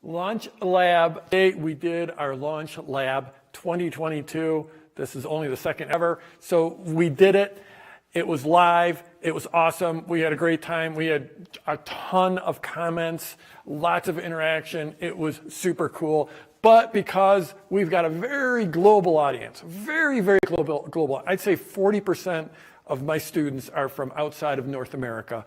LaunchLab. Today we did our LaunchLab 2022. This is only the second ever. So we did it. It was live. It was awesome. We had a great time. We had a ton of comments, lots of interaction. It was super cool. But because we've got a very global audience, very, very global, I'd say 40% of my students are from outside of North America.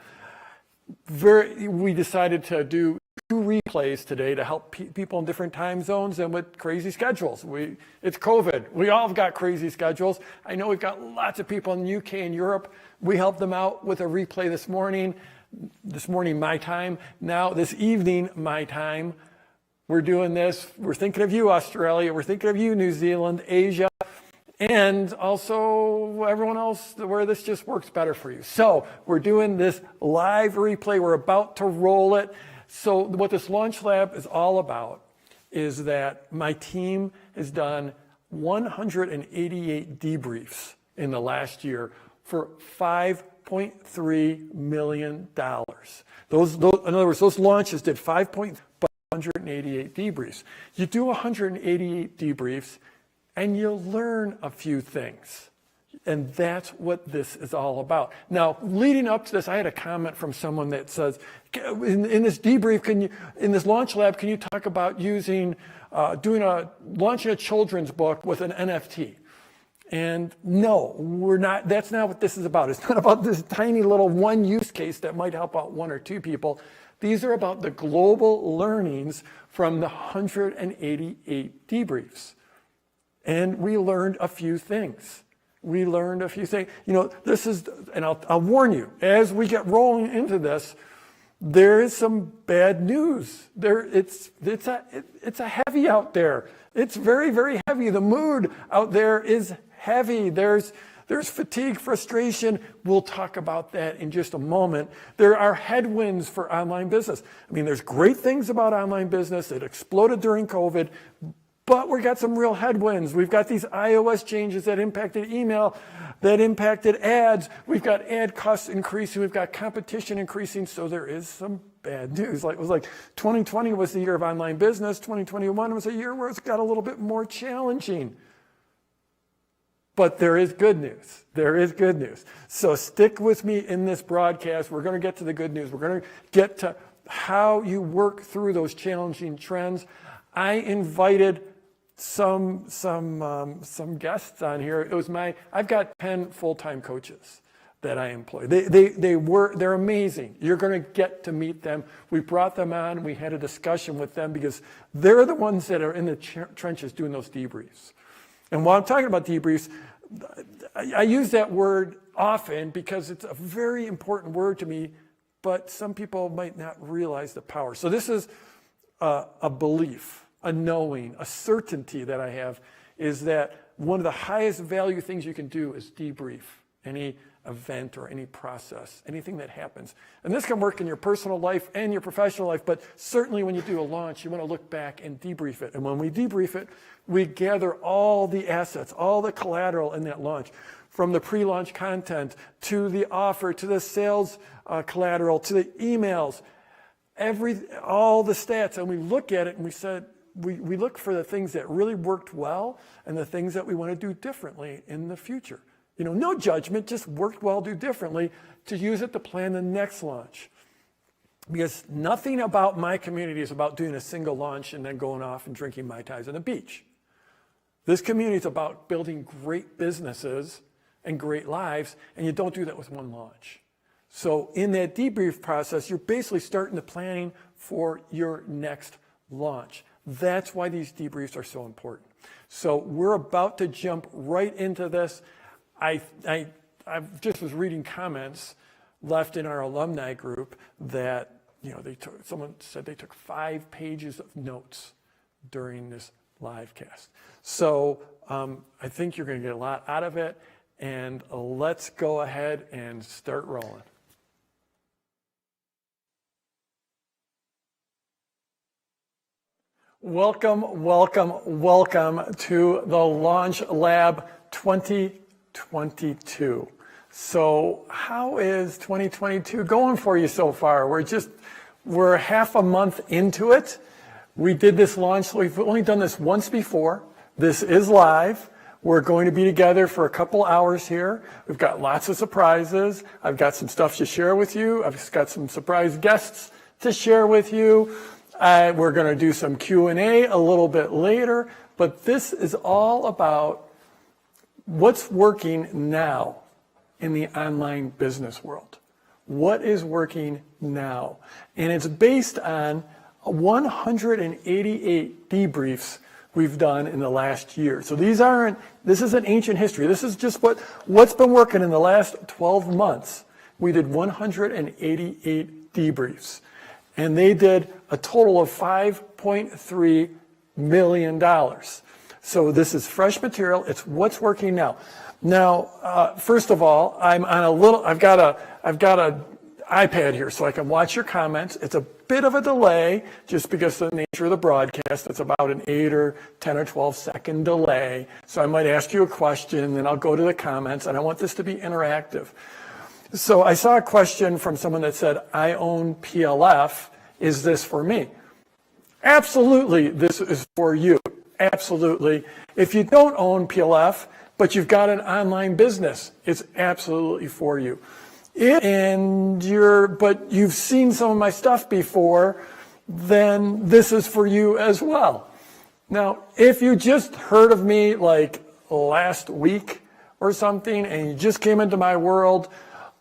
We decided to do 2 replays today to help people in different time zones and with crazy schedules. It's COVID. We all have got crazy schedules. I know we've got lots of people in the UK and Europe. We helped them out with a replay this morning my time. Now this evening my time. We're doing this. We're thinking of you, Australia. We're thinking of you, New Zealand, Asia, and also everyone else where this just works better for you. So we're doing this live replay. We're about to roll it. So what this LaunchLab is all about is that my team has done 188 debriefs in the last year for $5.3 million. Those, in other words, those launches did 188 debriefs. You do 188 debriefs and you'll learn a few things. And that's what this is all about. Now, leading up to this, I had a comment from someone that says, in this debrief, in this LaunchLab, can you talk about launching a children's book with an NFT? And no, we're not. That's not what this is about. It's not about this tiny little one use case that might help out 1 or 2 people. These are about the global learnings from the 188 debriefs. And we learned a few things. You know, this is, and I'll warn you, as we get rolling into this, there is some bad news. It's a heavy out there. It's very, very heavy. The mood out there is heavy. There's fatigue, frustration. We'll talk about that in just a moment. There are headwinds for online business. I mean, there's great things about online business. It exploded during COVID, but we got some real headwinds. We've got these iOS changes that impacted email, that impacted ads. We've got ad costs increasing. We've got competition increasing. So there is some bad news. It was like 2020 was the year of online business. 2021 was a year where it's got a little bit more challenging. But there is good news. There is good news. So stick with me in this broadcast. We're going to get to the good news. We're going to get to how you work through those challenging trends. I invited some guests on here. I've got 10 full-time coaches that I employ. They're amazing. You're going to get to meet them. We brought them on. We had a discussion with them because they're the ones that are in the trenches doing those debriefs. And while I'm talking about debriefs, I use that word often because it's a very important word to me, but some people might not realize the power. So this is a belief, a knowing, a certainty that I have is that one of the highest value things you can do is debrief any event or any process, anything that happens. And this can work in your personal life and your professional life, but certainly when you do a launch, you want to look back and debrief it. And when we debrief it, we gather all the assets, all the collateral in that launch, from the pre-launch content to the offer, to the sales collateral, to the emails, all the stats. And we look at it and we said, we look for the things that really worked well and the things that we want to do differently in the future. You know, no judgment, just worked well, do differently to use it to plan the next launch. Because nothing about my community is about doing a single launch and then going off and drinking Mai Tais on the beach. This community is about building great businesses and great lives, and you don't do that with one launch. So in that debrief process, you're basically starting the planning for your next launch. That's why these debriefs are so important. So we're about to jump right into this. I just was reading comments left in our alumni group that, you know, someone said they took 5 pages of notes during this live cast. So I think you're going to get a lot out of it, and let's go ahead and start rolling. Welcome, welcome, welcome to the LaunchLab 2022. So how is 2022 going for you so far? We're half a month into it. We did this launch, we've only done this once before. This is live. We're going to be together for a couple hours here. We've got lots of surprises. I've got some stuff to share with you. I've got some surprise guests to share with you. We're going to do some Q&A a little bit later, but this is all about what's working now in the online business world. What is working now? And it's based on 188 debriefs we've done in the last year. So this isn't ancient history. This is just what's been working in the last 12 months. We did 188 debriefs, and they did a total of $5.3 million. So this is fresh material. It's what's working now. Now, first of all, I've got a iPad here so I can watch your comments. It's a bit of a delay just because of the nature of the broadcast. It's about an 8 or 10 or 12 second delay. So I might ask you a question and then I'll go to the comments, and I want this to be interactive. So I saw a question from someone that said, I own PLF. Is this for me? Absolutely, this is for you. Absolutely. If you don't own PLF, but you've got an online business, it's absolutely for you. But you've seen some of my stuff before, then this is for you as well. Now, if you just heard of me like last week or something and you just came into my world,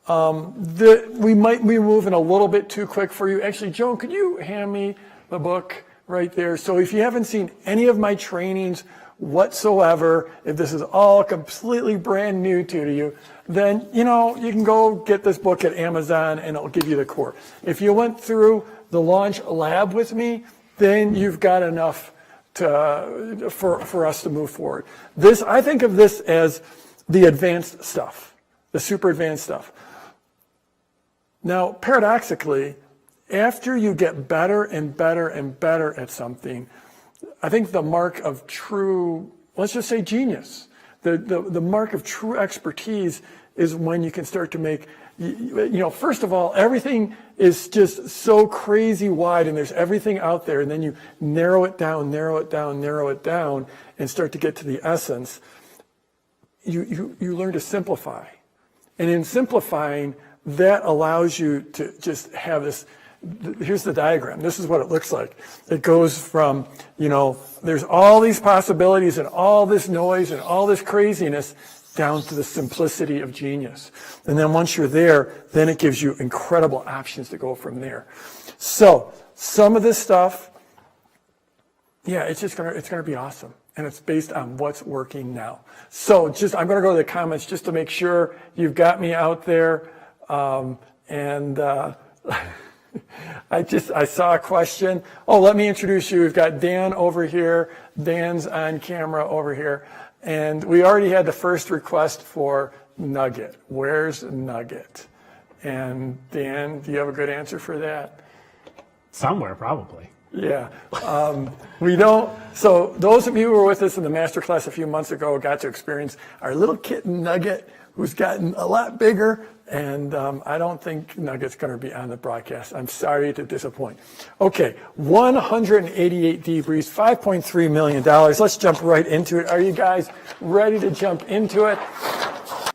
we might be moving a little bit too quick for you. Actually, Joan, could you hand me the book right there? So if you haven't seen any of my trainings whatsoever, if this is all completely brand new to you, then you can go get this book at Amazon and it'll give you the core. If you went through the LaunchLab with me, then you've got enough for us to move forward. I think of this as the advanced stuff, the super advanced stuff. Now, paradoxically, after you get better and better and better at something, I think the mark of true, let's just say genius, the mark of true expertise is when you can start to make, first of all, everything is just so crazy wide and there's everything out there, and then you narrow it down, and start to get to the essence. You learn to simplify. And in simplifying, that allows you to just have this. Here's the diagram. This is what it looks like. It goes from, there's all these possibilities and all this noise and all this craziness down to the simplicity of genius. And then once you're there, then it gives you incredible options to go from there. So some of this stuff, it's going to be awesome. And it's based on what's working now. So I'm going to go to the comments just to make sure you've got me out there. I saw a question. Oh, let me introduce you. We've got Dan over here. Dan's on camera over here. And we already had the first request for Nugget. Where's Nugget? And Dan, do you have a good answer for that? Somewhere, probably. Yeah. We don't. So those of you who were with us in the masterclass a few months ago got to experience our little kitten Nugget, who's gotten a lot bigger. And I don't think Nugget's going to be on the broadcast. I'm sorry to disappoint. Okay, 188 debriefs, $5.3 million. Let's jump right into it. Are you guys ready to jump into it?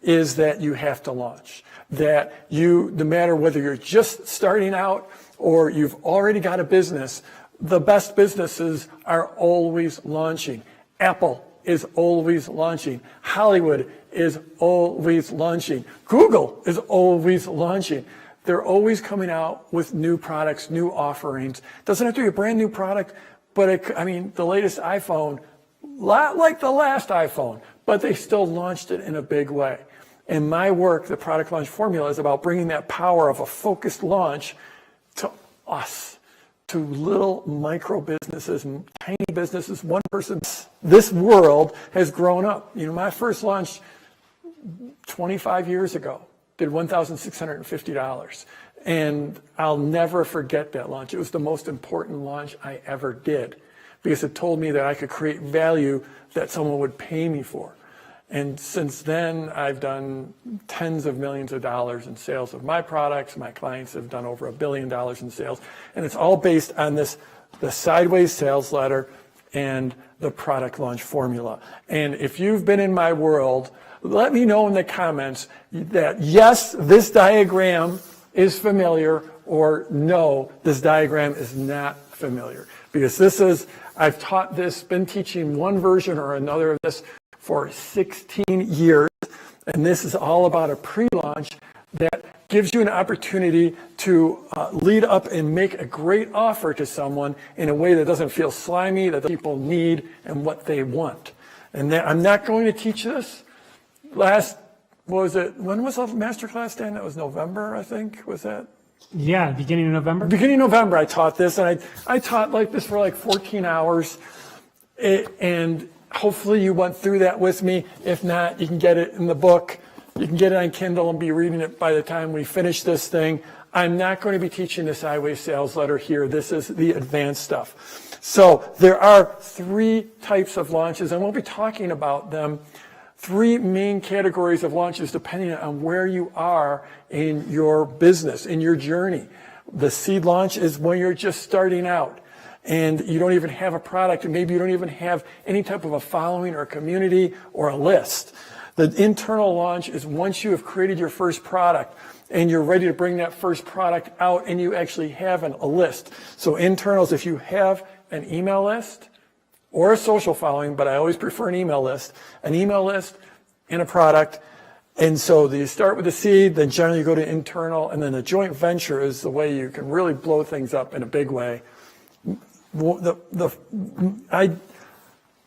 Is that you have to launch. That no matter whether you're just starting out or you've already got a business, the best businesses are always launching. Apple is always launching. Hollywood is always launching. Google is always launching. They're always coming out with new products, new offerings. Doesn't have to be a brand new product, but the latest iPhone, lot like the last iPhone, but they still launched it in a big way. And my work, the product launch formula, is about bringing that power of a focused launch to us, to little micro businesses, tiny businesses, one person. This world has grown up. My first launch 25 years ago did $1,650. And I'll never forget that launch. It was the most important launch I ever did because it told me that I could create value that someone would pay me for. And since then, I've done tens of millions of dollars in sales of my products. My clients have done over $1 billion in sales. And it's all based on this the sideways sales letter, and the product launch formula. And if you've been in my world, let me know in the comments that yes, this diagram is familiar, or no, this diagram is not familiar. Because I've taught this, been teaching one version or another of this for 16 years, and this is all about a pre-launch that gives you an opportunity to lead up and make a great offer to someone in a way that doesn't feel slimy, that people need and what they want. And I'm not going to teach this. When was the masterclass, Dan? That was November, I think, was that? Yeah, beginning of November. Beginning of November, I taught this, and I taught like this for like 14 hours, and hopefully you went through that with me. If not, you can get it in the book. You can get it on Kindle and be reading it by the time we finish this thing. I'm not going to be teaching the sideways sales letter here. This is the advanced stuff. So there are 3 types of launches, and we'll be talking about them. 3 main categories of launches depending on where you are in your business, in your journey. The seed launch is when you're just starting out and you don't even have a product, and maybe you don't even have any type of a following or a community or a list. The internal launch is once you have created your first product and you're ready to bring that first product out and you actually have a list. So internals, if you have an email list or a social following, but I always prefer an email list and a product. And so you start with the seed, then generally you go to internal, and then a joint venture is the way you can really blow things up in a big way.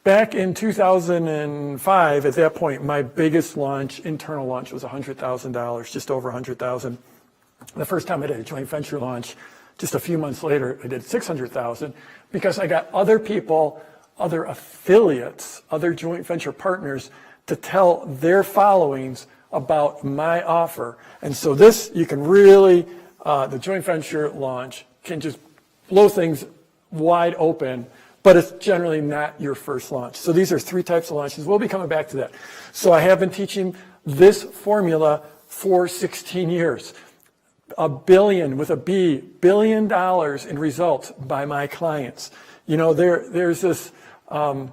Back in 2005, at that point, my biggest launch, internal launch, was $100,000, just over $100,000. The first time I did a joint venture launch, just a few months later, I did $600,000 because I got other people, other affiliates, other joint venture partners to tell their followings about my offer. And so this, you can really, the joint venture launch can just blow things wide open, but it's generally not your first launch. So these are 3 types of launches. We'll be coming back to that. So I have been teaching this formula for 16 years. $1 billion with a B, $1 billion in results by my clients. You know, there's this, I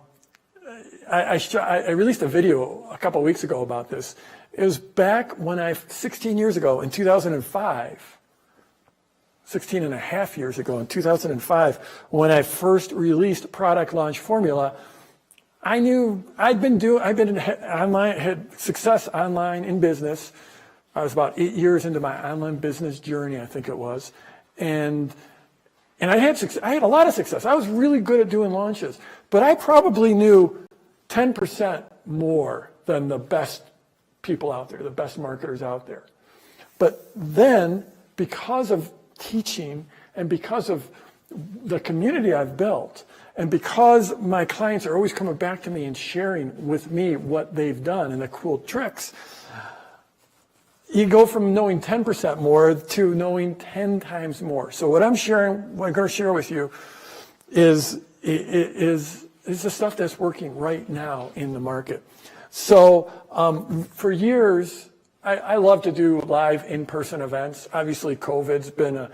released a video a couple of weeks ago about this. It was back when 16 years ago in 2005, 16 and a half years ago in 2005, when I first released Product Launch Formula. I knew I'd been online, had success online in business. I was about 8 years into my online business journey, I think it was. And I had a lot of success. I was really good at doing launches, but I probably knew 10% more than the best people out there, the best marketers out there. But then, because of teaching and because of the community I've built, and because my clients are always coming back to me and sharing with me what they've done and the cool tricks, you go from knowing 10% more to knowing 10 times more. So what I'm going to share with you is the stuff that's working right now in the market. So for years, I love to do live in-person events. Obviously, COVID's been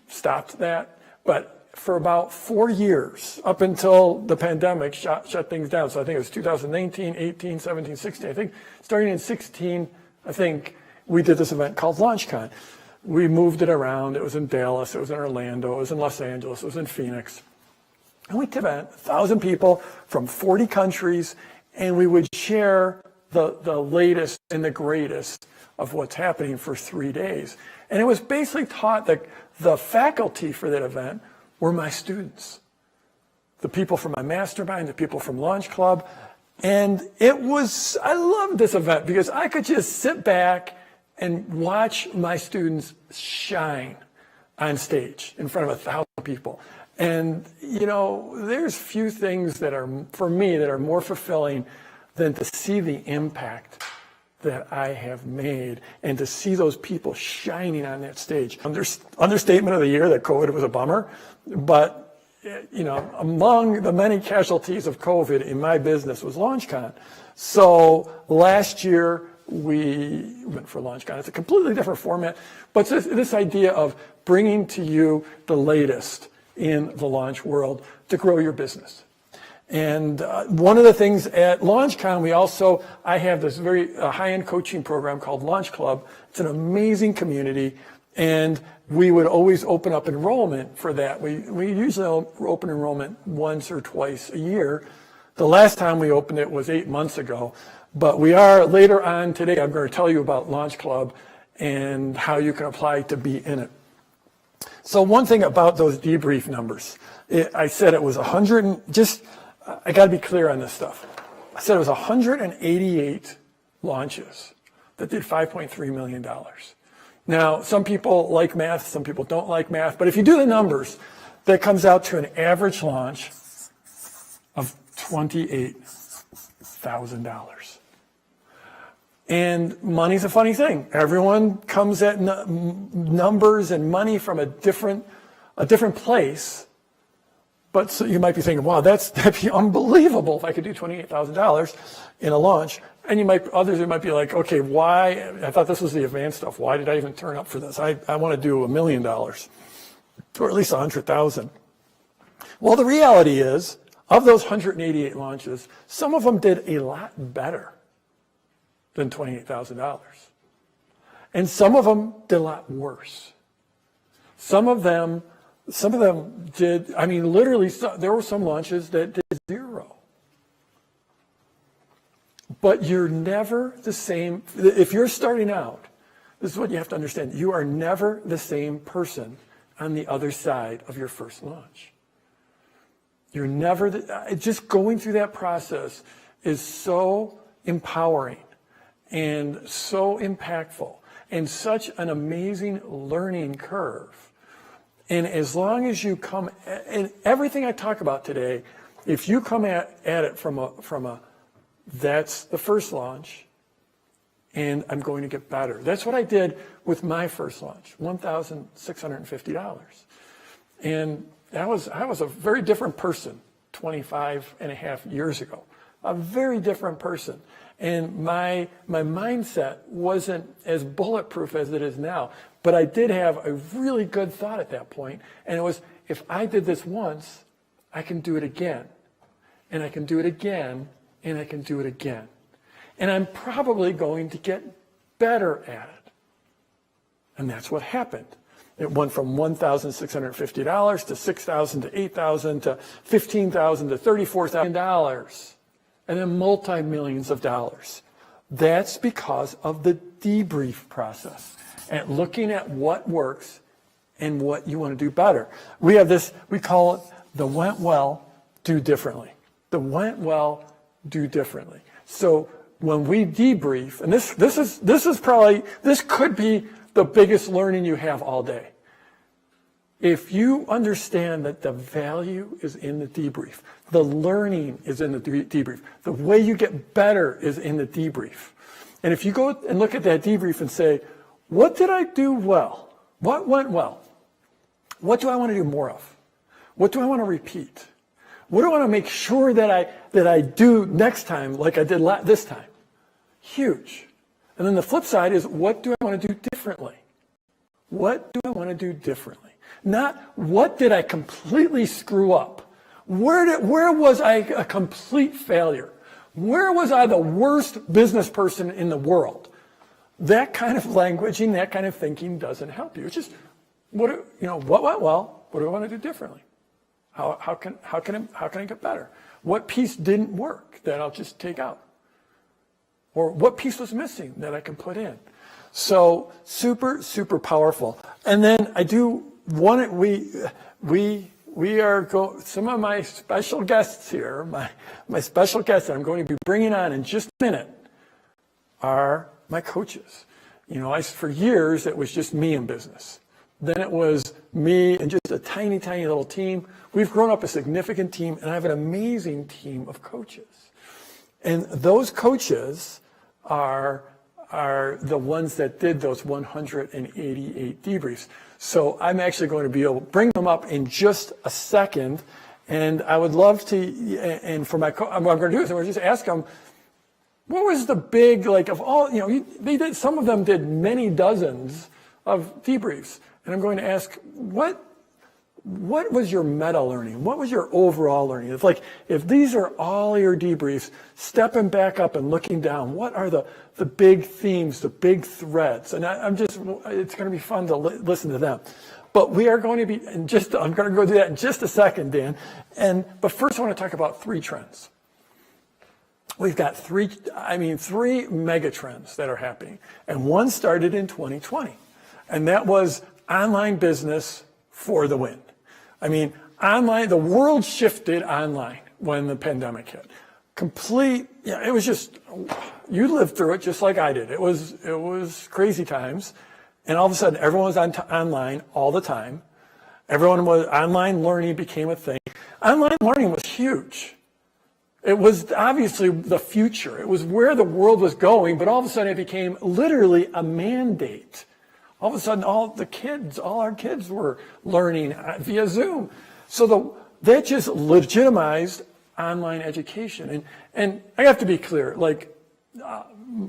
stopped that. But for about 4 years, up until the pandemic shut things down. So I think it was 2019, 18, 17, 16. I think starting in 16, I think we did this event called LaunchCon. We moved it around. It was in Dallas. It was in Orlando. It was in Los Angeles. It was in Phoenix. And we did event 1,000 people from 40 countries, and we would share the latest and the greatest of what's happening for 3 days. And it was basically taught that the faculty for that event were my students, the people from my mastermind, the people from LaunchLab. And I loved this event because I could just sit back and watch my students shine on stage in front of 1,000 people. And, you know, there's few things that are, for me, that are more fulfilling than to see the impact that I have made and to see those people shining on that stage. Understatement of the year that COVID was a bummer, but, you know, among the many casualties of COVID in my business was LaunchCon. So last year we went for LaunchCon. It's a completely different format, but this idea of bringing to you the latest in the launch world to grow your business. And one of the things at LaunchCon, I have this very high-end coaching program called LaunchLab. It's an amazing community, and we would always open up enrollment for that. We usually open enrollment once or twice a year. The last time we opened it was 8 months ago, but we are later on today. I'm going to tell you about LaunchLab and how you can apply to be in it. So one thing about those debrief numbers, I said it was 100 and just. I got to be clear on this stuff. I said it was 188 launches that did $5.3 million. Now, some people like math, some people don't like math, but if you do the numbers, that comes out to an average launch of $28,000. And money's a funny thing. Everyone comes at numbers and money from a different place. But so you might be thinking, wow, that'd be unbelievable if I could do $28,000 in a launch. And others might be like, okay, why? I thought this was the advanced stuff. Why did I even turn up for this? I want to do $1 million, or at least 100,000. Well, the reality is, of those 188 launches, some of them did a lot better than $28,000. And some of them did a lot worse. Some of them did, literally, there were some launches that did 0. But you're never the same. If you're starting out, this is what you have to understand. You are never the same person on the other side of your first launch. You're never, just going through that process is so empowering and so impactful and such an amazing learning curve. And as long as you come, and everything I talk about today, if you come at it from a, that's the first launch, and I'm going to get better. That's what I did with my first launch, $1,650. And I was a very different person 25 and a half years ago, a very different person. And my mindset wasn't as bulletproof as it is now. But I did have a really good thought at that point, and it was, if I did this once, I can do it again, and I can do it again, and I can do it again. And I'm probably going to get better at it. And that's what happened. It went from $1,650 to $6,000 to $8,000 to $15,000 to $34,000, and then multi-millions of dollars. That's because of the debrief process. And looking at what works and what you want to do better. We have this, we call it the went well, do differently. The went well, do differently. So when we debrief, and this could be the biggest learning you have all day. If you understand that the value is in the debrief, the learning is in the debrief, the way you get better is in the debrief. And if you go and look at that debrief and say, what did I do well? What went well? What do I want to do more of? What do I want to repeat? What do I want to make sure that I do next time like I did this time? Huge. And then the flip side is, what do I want to do differently? What do I want to do differently? Not what did I completely screw up? Where was I a complete failure? Where was I the worst business person in the world? That kind of languaging, that kind of thinking doesn't help you. It's just, what went well? What do I want to do differently? How can I get better? What piece didn't work that I'll just take out? Or what piece was missing that I can put in? So super, super powerful. And then I do want it. We are some of my special guests here, my special guests that I'm going to be bringing on in just a minute are my coaches. For years, it was just me in business. Then it was me and just a tiny, tiny little team. We've grown up a significant team, and I have an amazing team of coaches. And those coaches are the ones that did those 188 debriefs. So I'm actually going to be able to bring them up in just a second. And I would love to, and for what I'm going to do is I'm going to just ask them, what was the big, of all, some of them did many dozens of debriefs. And I'm going to ask, what what was your meta learning? What was your overall learning? It's like, if these are all your debriefs, stepping back up and looking down, what are the big themes, the big threads? And it's going to be fun to listen to them. But we are going to be, I'm going to go do that in just a second, Dan. But first I want to talk about 3 trends. We've got 3 mega trends that are happening. And one started in 2020. And that was online business for the win. I mean, online, the world shifted online when the pandemic hit. It was just, you lived through it just like I did. It was crazy times. And all of a sudden, everyone was online all the time. Online learning became a thing. Online learning was huge. It was obviously the future. It was where the world was going, but all of a sudden it became literally a mandate. All of a sudden, all our kids were learning via Zoom. So that just legitimized online education. And I have to be clear,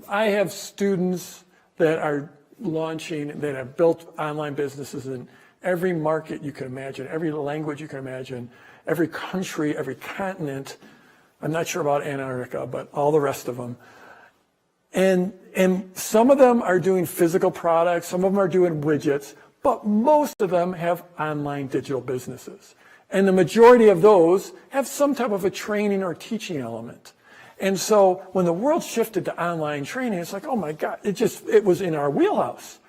I have students that are launching, that have built online businesses in every market you can imagine, every language you can imagine, every country, every continent. I'm not sure about Antarctica, but all the rest of them. And some of them are doing physical products, some of them are doing widgets, but most of them have online digital businesses. And the majority of those have some type of a training or teaching element. And so when the world shifted to online training, it's like, oh my God, it was in our wheelhouse.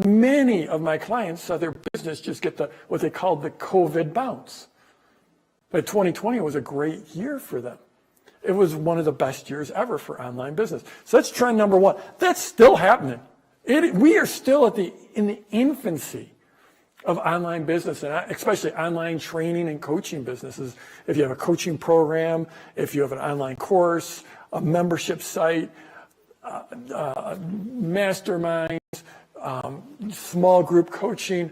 Many of my clients saw their business just get what they called the COVID bounce. But 2020 was a great year for them. It was one of the best years ever for online business. So that's trend number 1. That's still happening. We are still in the infancy of online business, and especially online training and coaching businesses. If you have a coaching program, if you have an online course, a membership site, masterminds, small group coaching,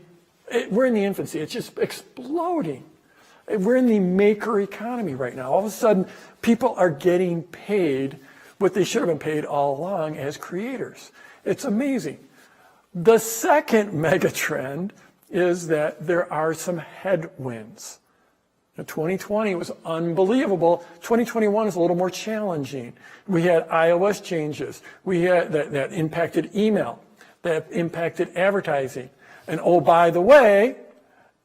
we're in the infancy. It's just exploding. We're in the maker economy right now. All of a sudden, people are getting paid what they should have been paid all along as creators. It's amazing. The second mega trend is that there are some headwinds. Now, 2020 was unbelievable. 2021 is a little more challenging. We had iOS changes. We had that impacted email, that impacted advertising. And oh, by the way,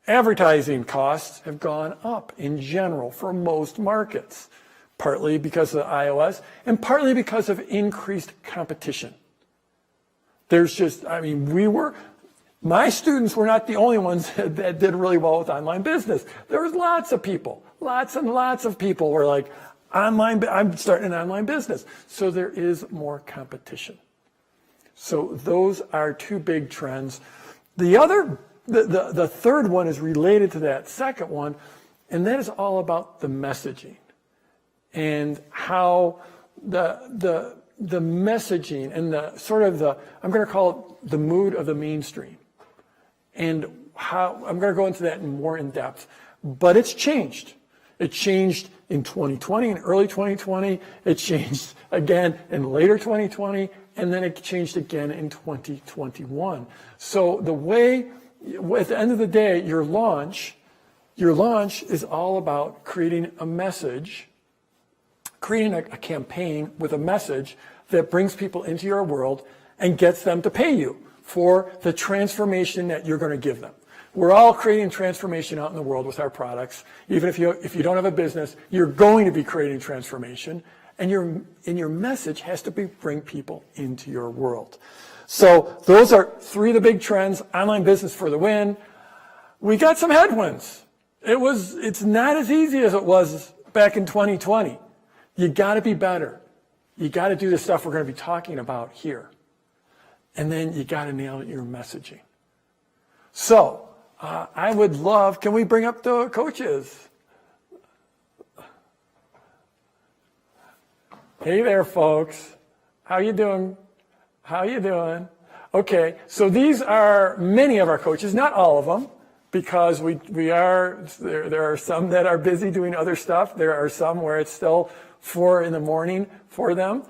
advertising costs have gone up in general for most markets, partly because of iOS and partly because of increased competition. My students were not the only ones that did really well with online business. There was lots and lots of people were like, I'm starting an online business. So there is more competition. So those are 2 big trends. The third one is related to that second one, and that is all about the messaging and how the messaging and I'm going to call it the mood of the mainstream, and how I'm going to go into that more in depth. But it's changed. It changed in 2020, in early 2020. It changed again in later 2020, and then it changed again in 2021. So at the end of the day, your launch is all about creating a message, creating a campaign with a message that brings people into your world and gets them to pay you for the transformation that you're going to give them. We're all creating transformation out in the world with our products. Even if you don't have a business, you're going to be creating transformation, and your message has to bring people into your world. So those are 3 of the big trends. Online business for the win. We got some headwinds. It's not as easy as it was back in 2020. You got to be better. You got to do the stuff we're going to be talking about here. And then you got to nail your messaging. So I would love, can we bring up the coaches? Hey there, folks. How you doing? Okay, so these are many of our coaches, not all of them, because there are some that are busy doing other stuff. There are some where it's still 4 a.m. for them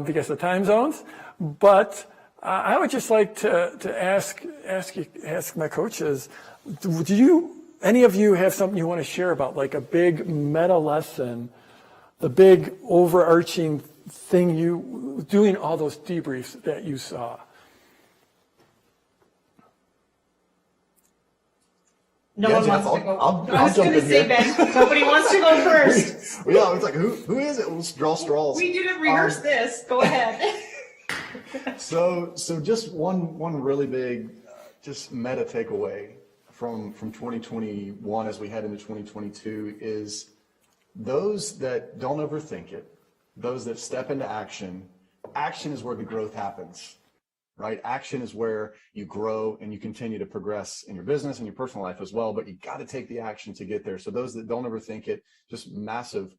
because of time zones. But I would just like to ask my coaches, any of you have something you want to share about, like a big meta lesson, the big overarching thing you, doing all those debriefs that you saw? No Yeah, one Jeff, wants to go. I'll I was jump going to in say, here. Ben, nobody wants to go first. Well, yeah, it's like, who is it? We'll draw straws. We didn't rehearse this. Go ahead. So just one really big, just meta takeaway from 2021 as we head into 2022 is those that don't overthink it, those that step into action. Action is where the growth happens, right? Action is where you grow and you continue to progress in your business and your personal life as well, but you got to take the action to get there. So those that don't overthink it, just massive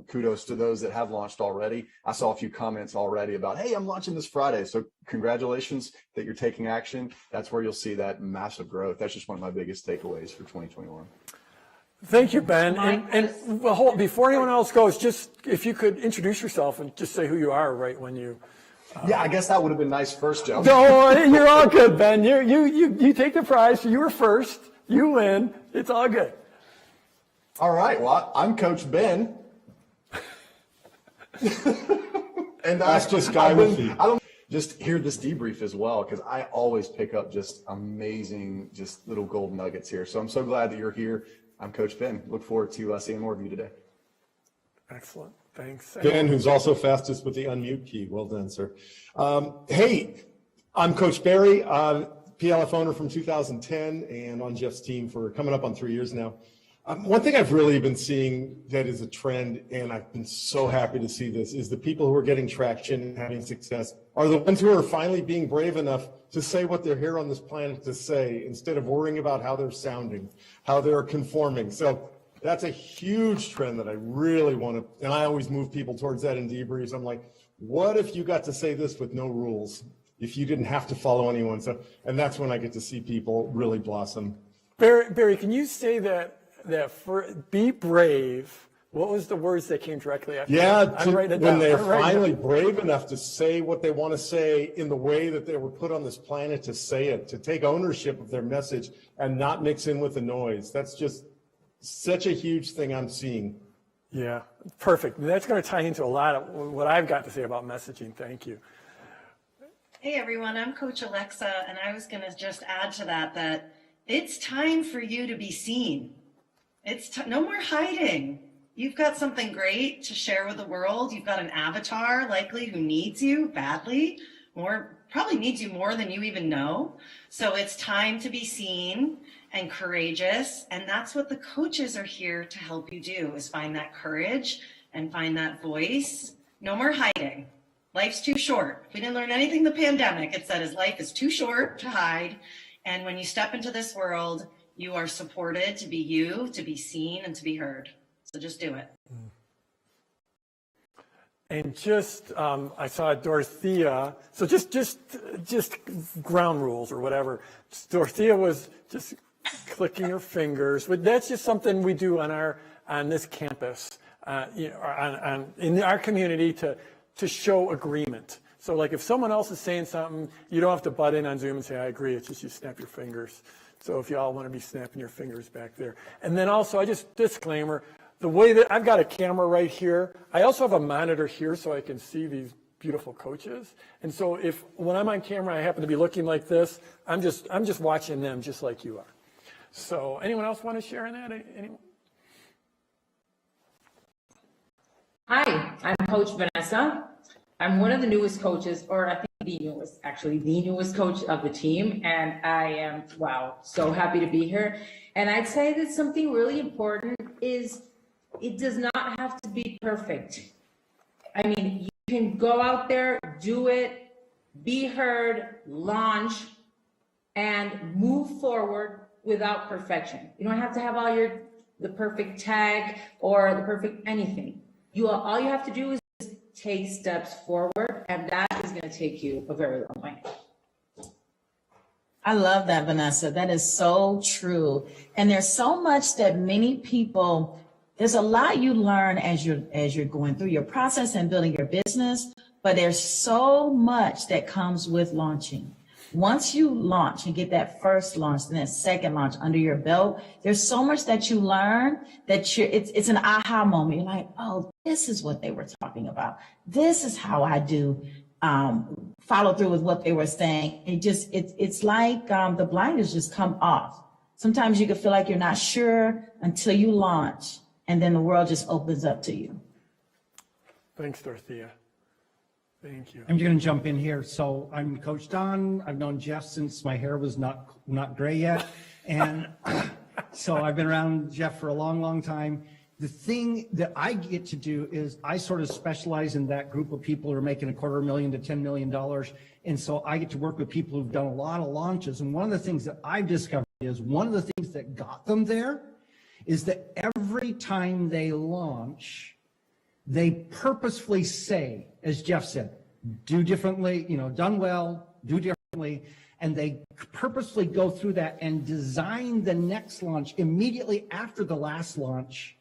kudos to those that have launched already. I saw a few comments already about, hey, I'm launching this Friday. So congratulations that you're taking action. That's where you'll see that massive growth. That's just one of my biggest takeaways for 2021. Thank you, Ben. And well, before anyone else goes, just if you could introduce yourself and just say who you are right when you. Yeah, I guess that would have been nice first, Joe. No, you're all good, Ben. You take the prize. You were first. You win. It's all good. All right. Well, I'm Coach Ben. And That's just Guy with you. I don't just hear this debrief as well, because I always pick up just amazing, just little gold nuggets here. So I'm so glad that you're here. I'm Coach Ben. Look forward to seeing more of you today. Excellent. Thanks. Ben, who's also fastest with the unmute key. Well done, sir. Hey, I'm Coach Barry, PLF owner from 2010 and on Jeff's team for coming up on 3 years now. One thing I've really been seeing that is a trend, and I've been so happy to see this, is the people who are getting traction and having success are the ones who are finally being brave enough to say what they're here on this planet to say, instead of worrying about how they're sounding, how they're conforming. So that's a huge trend that I really want to, and I always move people towards that in debriefs. I'm like, what if you got to say this with no rules, if you didn't have to follow anyone? So, and that's when I get to see people really blossom. Barry, can you say that for be brave? What was the words that came directly after? Yeah, when they're finally brave enough to say what they want to say in the way that they were put on this planet to say it, to take ownership of their message and not mix in with the noise. That's just such a huge thing I'm seeing. Yeah, perfect. That's going to tie into a lot of what I've got to say about messaging. Thank you. Hey, everyone. I'm Coach Alexa, and I was going to just add to that it's time for you to be seen. It's no more hiding. You've got something great to share with the world. You've got an avatar likely who needs you badly, probably needs you more than you even know. So it's time to be seen and courageous. And that's what the coaches are here to help you do, is find that courage and find that voice. No more hiding. Life's too short. If we didn't learn anything in the pandemic, it said his life is too short to hide. And when you step into this world, you are supported to be you, to be seen, and to be heard. So just do it. And just, I saw Dorothea. So just ground rules or whatever. Dorothea was just clicking her fingers. But that's just something we do on this campus, in our community to show agreement. So like if someone else is saying something, you don't have to butt in on Zoom and say, I agree. It's just you snap your fingers. So if you all want to be snapping your fingers back there. And then also, disclaimer, the way that I've got a camera right here, I also have a monitor here so I can see these beautiful coaches. And so when I'm on camera, I happen to be looking like this, I'm just watching them just like you are. So anyone else want to share in that? Anyone? Hi, I'm Coach Vanessa. I'm one of the newest coaches, or I think the newest coach of the team. And I am, so happy to be here. And I'd say that something really important is it does not have to be perfect. I mean, you can go out there, do it, be heard, launch, and move forward without perfection. You don't have to have all the perfect tag or the perfect anything. All you have to do is take steps forward, and that is going to take you a very long way. I love that, Vanessa. That is so true. And there's so much that many people, there's a lot you learn as you're going through your process and building your business, but there's so much that comes with launching. Once you launch and get that first launch and that second launch under your belt, there's so much that you learn that it's an aha moment. You're like, oh, this is what they were talking about. This is how I do follow through with what they were saying. It's like the blinders just come off. Sometimes you can feel like you're not sure until you launch, and then the world just opens up to you. Thanks, Dorothea. Thank you. I'm going to jump in here. So I'm Coach Don. I've known Jeff since my hair was not gray yet. And so I've been around Jeff for a long, long time. The thing that I get to do is I sort of specialize in that group of people who are making $250,000 to $10 million. And so I get to work with people who've done a lot of launches. And one of the things that I've discovered is one of the things that got them there is that every time they launch, they purposefully say, as Jeff said, do differently, done well, do differently. And they purposefully go through that and design the next launch immediately after the last launch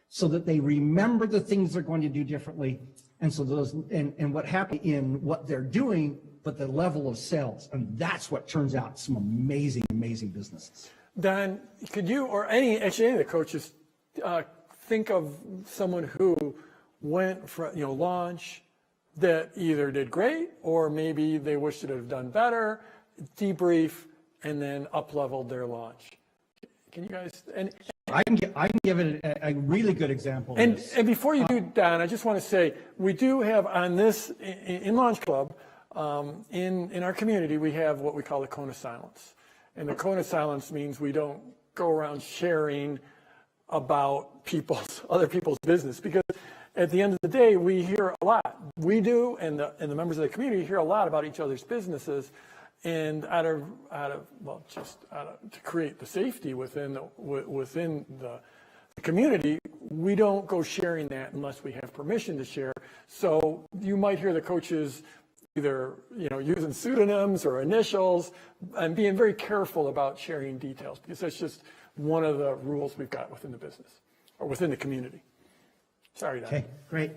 so that they remember the things they're going to do differently. And so and what happened in what they're doing, but the level of sales. And that's what turns out some amazing, amazing businesses. Don, could you, or any of the coaches, think of someone who went from, launch that either did great or maybe they wish to have done better, debrief, and then up-leveled their launch? Can you guys, and I can give it a really good example of And, this. and before you do, Don, I just want to say, we do have on this, in LaunchLab, in our community, we have what we call the cone of silence. And the cone of silence means we don't go around sharing about other people's business, because at the end of the day, we hear a lot. We do, and the members of the community hear a lot about each other's businesses. And to create the safety within the community, we don't go sharing that unless we have permission to share. So you might hear the coaches either using pseudonyms or initials and being very careful about sharing details, because that's just one of the rules we've got within the business or within the community. Sorry, Don. Okay, great.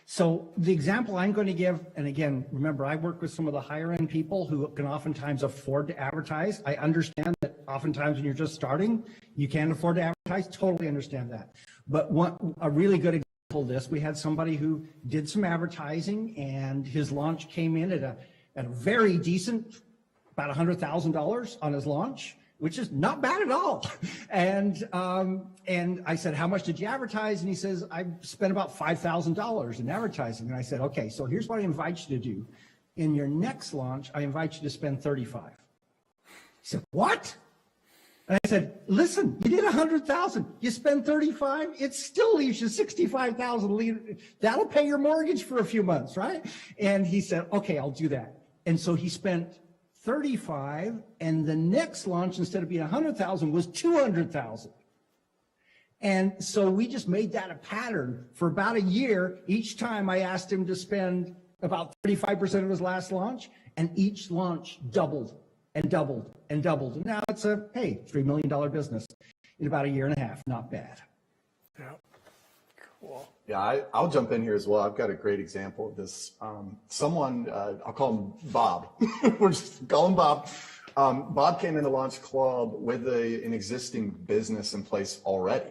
So the example I'm going to give, and again, remember, I work with some of the higher end people who can oftentimes afford to advertise. I understand that oftentimes when you're just starting, you can't afford to advertise. Totally understand that. But a really good example of this, we had somebody who did some advertising, and his launch came in at a very decent, about $100,000 on his launch, which is not bad at all. And I said, how much did you advertise? And he says, I spent about $5,000 in advertising. And I said, okay, so here's what I invite you to do. In your next launch, I invite you to spend 35. He said, what? And I said, listen, you did 100,000, you spend 35, it still leaves you 65,000. That'll pay your mortgage for a few months, right? And he said, okay, I'll do that. And so he spent 35, and the next launch, instead of being 100,000, was 200,000. And so we just made that a pattern for about a year. Each time I asked him to spend about 35% of his last launch, and each launch doubled and doubled and doubled. And now it's a, hey, $3 million business in about a year and a half. Not bad. Yeah. Cool. Yeah, I'll jump in here as well. I've got a great example of this. Someone, I'll call him Bob. We're just calling Bob. Bob came into Launch Club with an existing business in place already,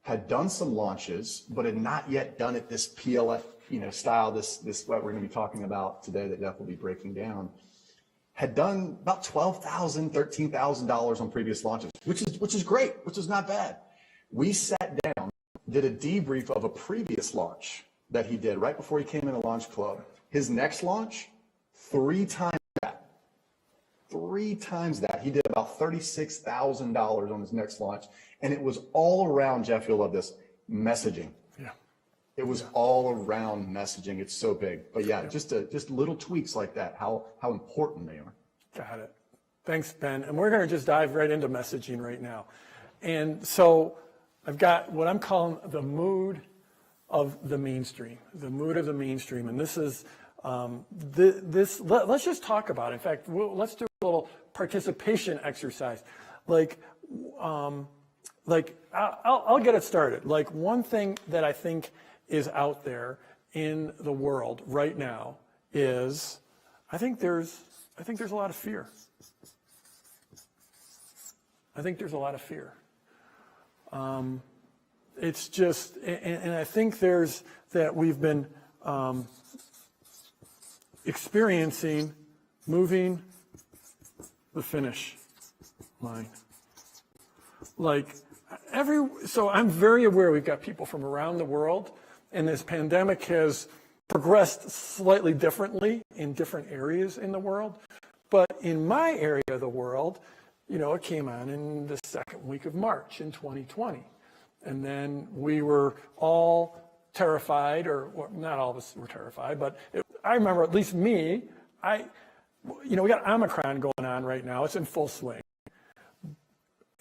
had done some launches, but had not yet done it this PLF, style, this what we're going to be talking about today that Jeff will be breaking down. Had done about $12,000, $13,000 on previous launches, which is great, which is not bad. We sat down, did a debrief of a previous launch that he did right before he came into Launch Club. His next launch, 3 times that. 3 times that. He did about $36,000 on his next launch. And it was all around, Jeff, you'll love this, messaging. Yeah. It was all around messaging. It's so big. But yeah, just little tweaks like that, how important they are. Got it. Thanks, Ben. And we're going to just dive right into messaging right now. And so I've got what I'm calling the mood of the mainstream, the mood of the mainstream. And this is, let's just talk about it. In fact, let's do a little participation exercise. I'll get it started. Like, one thing that I think is out there in the world right now is, I think there's a lot of fear. I think there's a lot of fear. It's just, and I think there's that we've been experiencing moving the finish line. Like so I'm very aware we've got people from around the world, and this pandemic has progressed slightly differently in different areas in the world. But in my area of the world, it came on in the second week of March in 2020. And then we were all terrified, or not all of us were terrified, but I remember, at least me, we got Omicron going on right now. It's in full swing.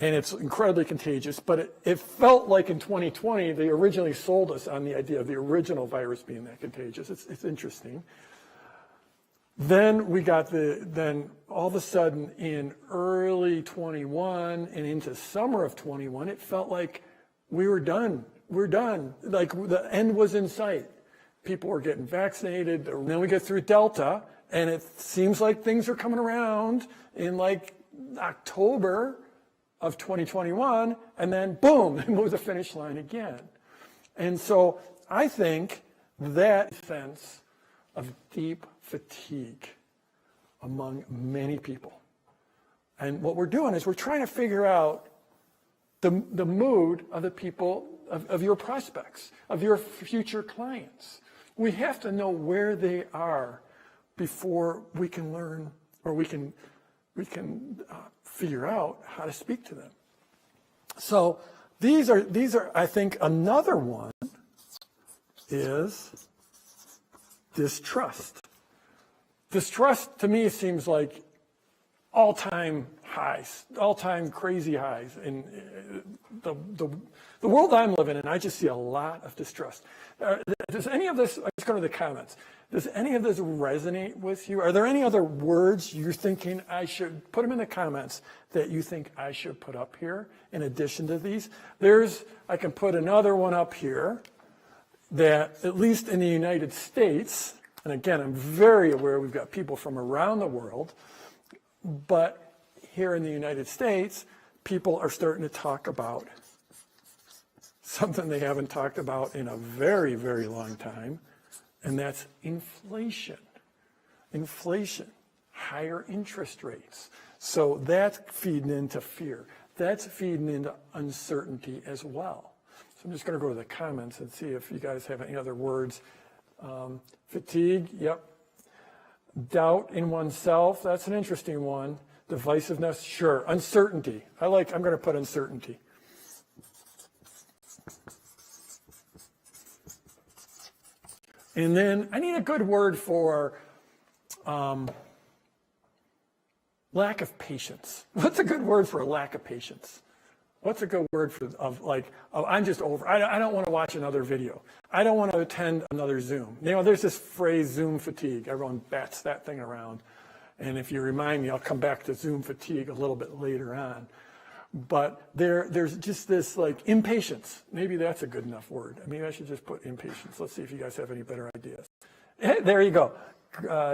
And it's incredibly contagious, but it felt like in 2020, they originally sold us on the idea of the original virus being that contagious. It's interesting. Then we got then all of a sudden in early 21 and into summer of 21, it felt like we were done. We're done. Like the end was in sight. People were getting vaccinated. And then we get through Delta, and it seems like things are coming around in like October of 2021, and then boom, it moves the finish line again. And so I think that sense of deep fatigue among many people. And what we're doing is we're trying to figure out the mood of the people, of your prospects, of your future clients. We have to know where they are before we can learn, or we can figure out how to speak to them. So these are, I think, another one is distrust. Distrust to me seems like all-time highs, all-time crazy highs in the world I'm living in. I just see a lot of distrust. Does any of this? Let's go to the comments. Does any of this resonate with you? Are there any other words you're thinking I should put them in the comments that you think I should put up here in addition to these? I can put another one up here that, at least in the United States, and again, I'm very aware we've got people from around the world, but here in the United States, people are starting to talk about something they haven't talked about in a very, very long time, and that's inflation. Inflation, higher interest rates. So that's feeding into fear. That's feeding into uncertainty as well. So I'm just going to go to the comments and see if you guys have any other words. Fatigue, yep. Doubt in oneself, that's an interesting one. Divisiveness, sure. Uncertainty, I'm going to put uncertainty. And then I need a good word for lack of patience. What's a good word for a lack of patience? What's a good word for I'm just over. I don't want to watch another video. I don't want to attend another Zoom. There's this phrase, Zoom fatigue. Everyone bats that thing around. And if you remind me, I'll come back to Zoom fatigue a little bit later on. But there's just this impatience. Maybe that's a good enough word. Maybe I should just put impatience. Let's see if you guys have any better ideas. There you go.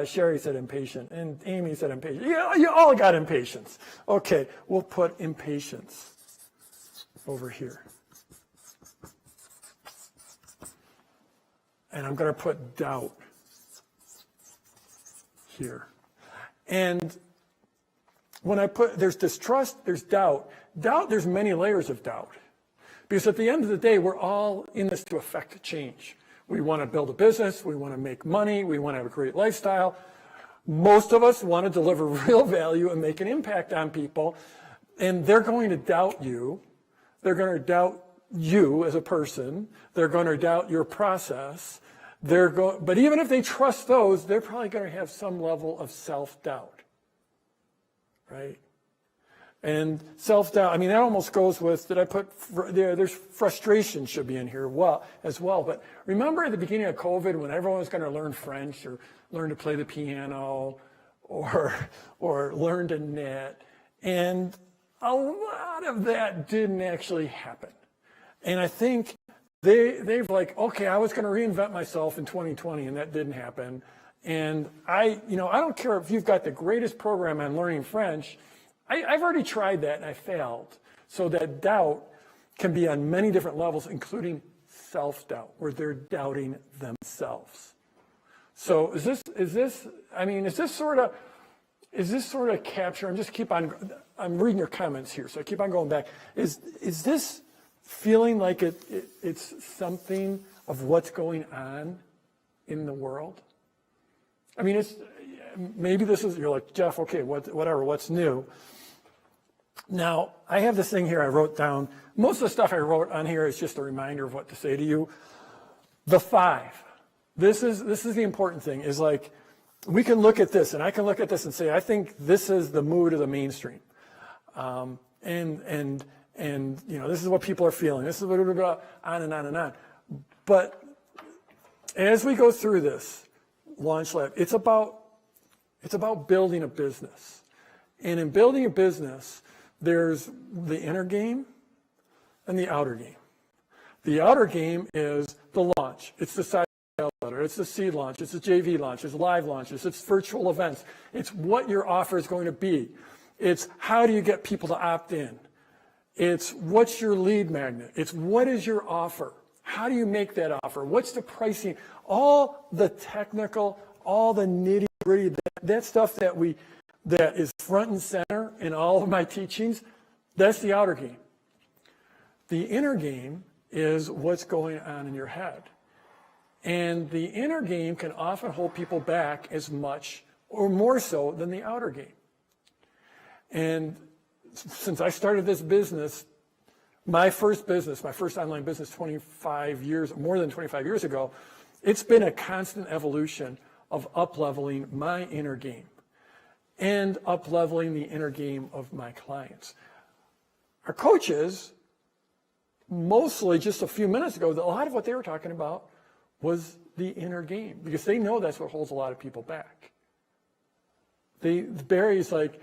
Sherry said impatient, and Amy said impatient. You all got impatience. Okay, we'll put impatience over here. And I'm going to put doubt here. And when I there's distrust, there's doubt. Doubt, there's many layers of doubt. Because at the end of the day, we're all in this to affect change. We want to build a business, we want to make money, we want to have a great lifestyle. Most of us want to deliver real value and make an impact on people, and they're going to doubt you. They're going to doubt you as a person. They're going to doubt your process. But even if they trust those, they're probably going to have some level of self-doubt, right? And self-doubt, that almost goes with, did I put, there's frustration should be in here as well. But remember at the beginning of COVID when everyone was going to learn French or learn to play the piano or learn to knit, and a lot of that didn't actually happen. And I think they've okay, I was going to reinvent myself in 2020 and that didn't happen. And I don't care if you've got the greatest program on learning French. I've already tried that and I failed. So that doubt can be on many different levels, including self-doubt, where they're doubting themselves. So is this sort of capture? I'm reading your comments here, so I keep on going back. Is this feeling like it's something of what's going on in the world? I mean, maybe you're like, Jeff, okay, whatever, what's new? Now, I have this thing here I wrote down. Most of the stuff I wrote on here is just a reminder of what to say to you. The 5. This is the important thing, is like, we can look at this, and I can look at this and say, I think this is the mood of the mainstream. And this is what people are feeling. This is blah, blah, blah, on and on and on. But as we go through this LaunchLab, it's about building a business. And in building a business, there's the inner game and the outer game. The outer game is the launch. It's the side letter. It's the seed launch. It's the JV launch. It's live launches. It's virtual events. It's what your offer is going to be. It's how do you get people to opt in. It's what's your lead magnet. It's what is your offer. How do you make that offer? What's the pricing? All the technical, all the nitty-gritty, that stuff that is front and center in all of my teachings, that's the outer game. The inner game is what's going on in your head. And the inner game can often hold people back as much or more so than the outer game. And since I started this business, my first online business 25 years, more than 25 years ago, it's been a constant evolution of up-leveling my inner game and up-leveling the inner game of my clients. Our coaches, mostly just a few minutes ago, a lot of what they were talking about was the inner game, because they know that's what holds a lot of people back. Barry's like,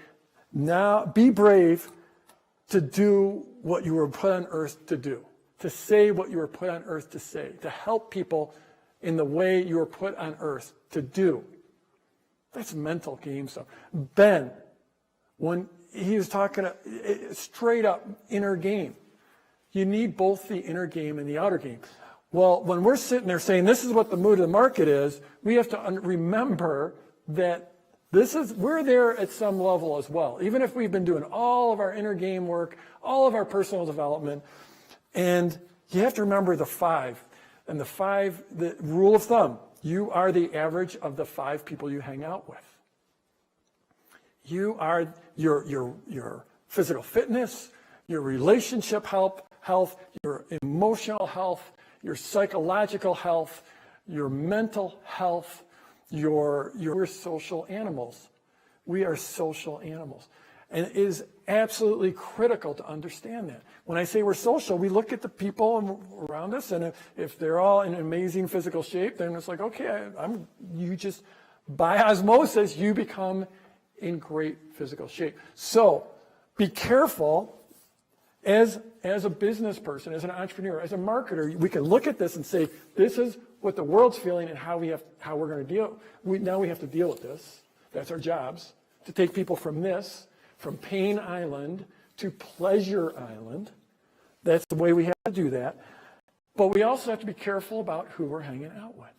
now be brave to do what you were put on earth to do, to say what you were put on earth to say, to help people in the way you were put on earth to do. That's mental game stuff. Ben, when he was talking straight up inner game, you need both the inner game and the outer game. Well, when we're sitting there saying this is what the mood of the market is, we have to remember that we're there at some level as well, even if we've been doing all of our inner game work, all of our personal development. And you have to remember the 5. And the rule of thumb, you are the average of the 5 people you hang out with. You are your physical fitness, your relationship health, your emotional health, your psychological health, your mental health, we're social animals. We are social animals. And it is absolutely critical to understand that. When I say we're social, we look at the people around us, and if they're all in amazing physical shape, then it's like, okay, you just, by osmosis, you become in great physical shape. So be careful as a business person, as an entrepreneur, as a marketer. We can look at this and say, this is what the world's feeling and how we're going to deal. Now we have to deal with this. That's our jobs, to take people from Pain Island to Pleasure Island. That's the way we have to do that. But we also have to be careful about who we're hanging out with.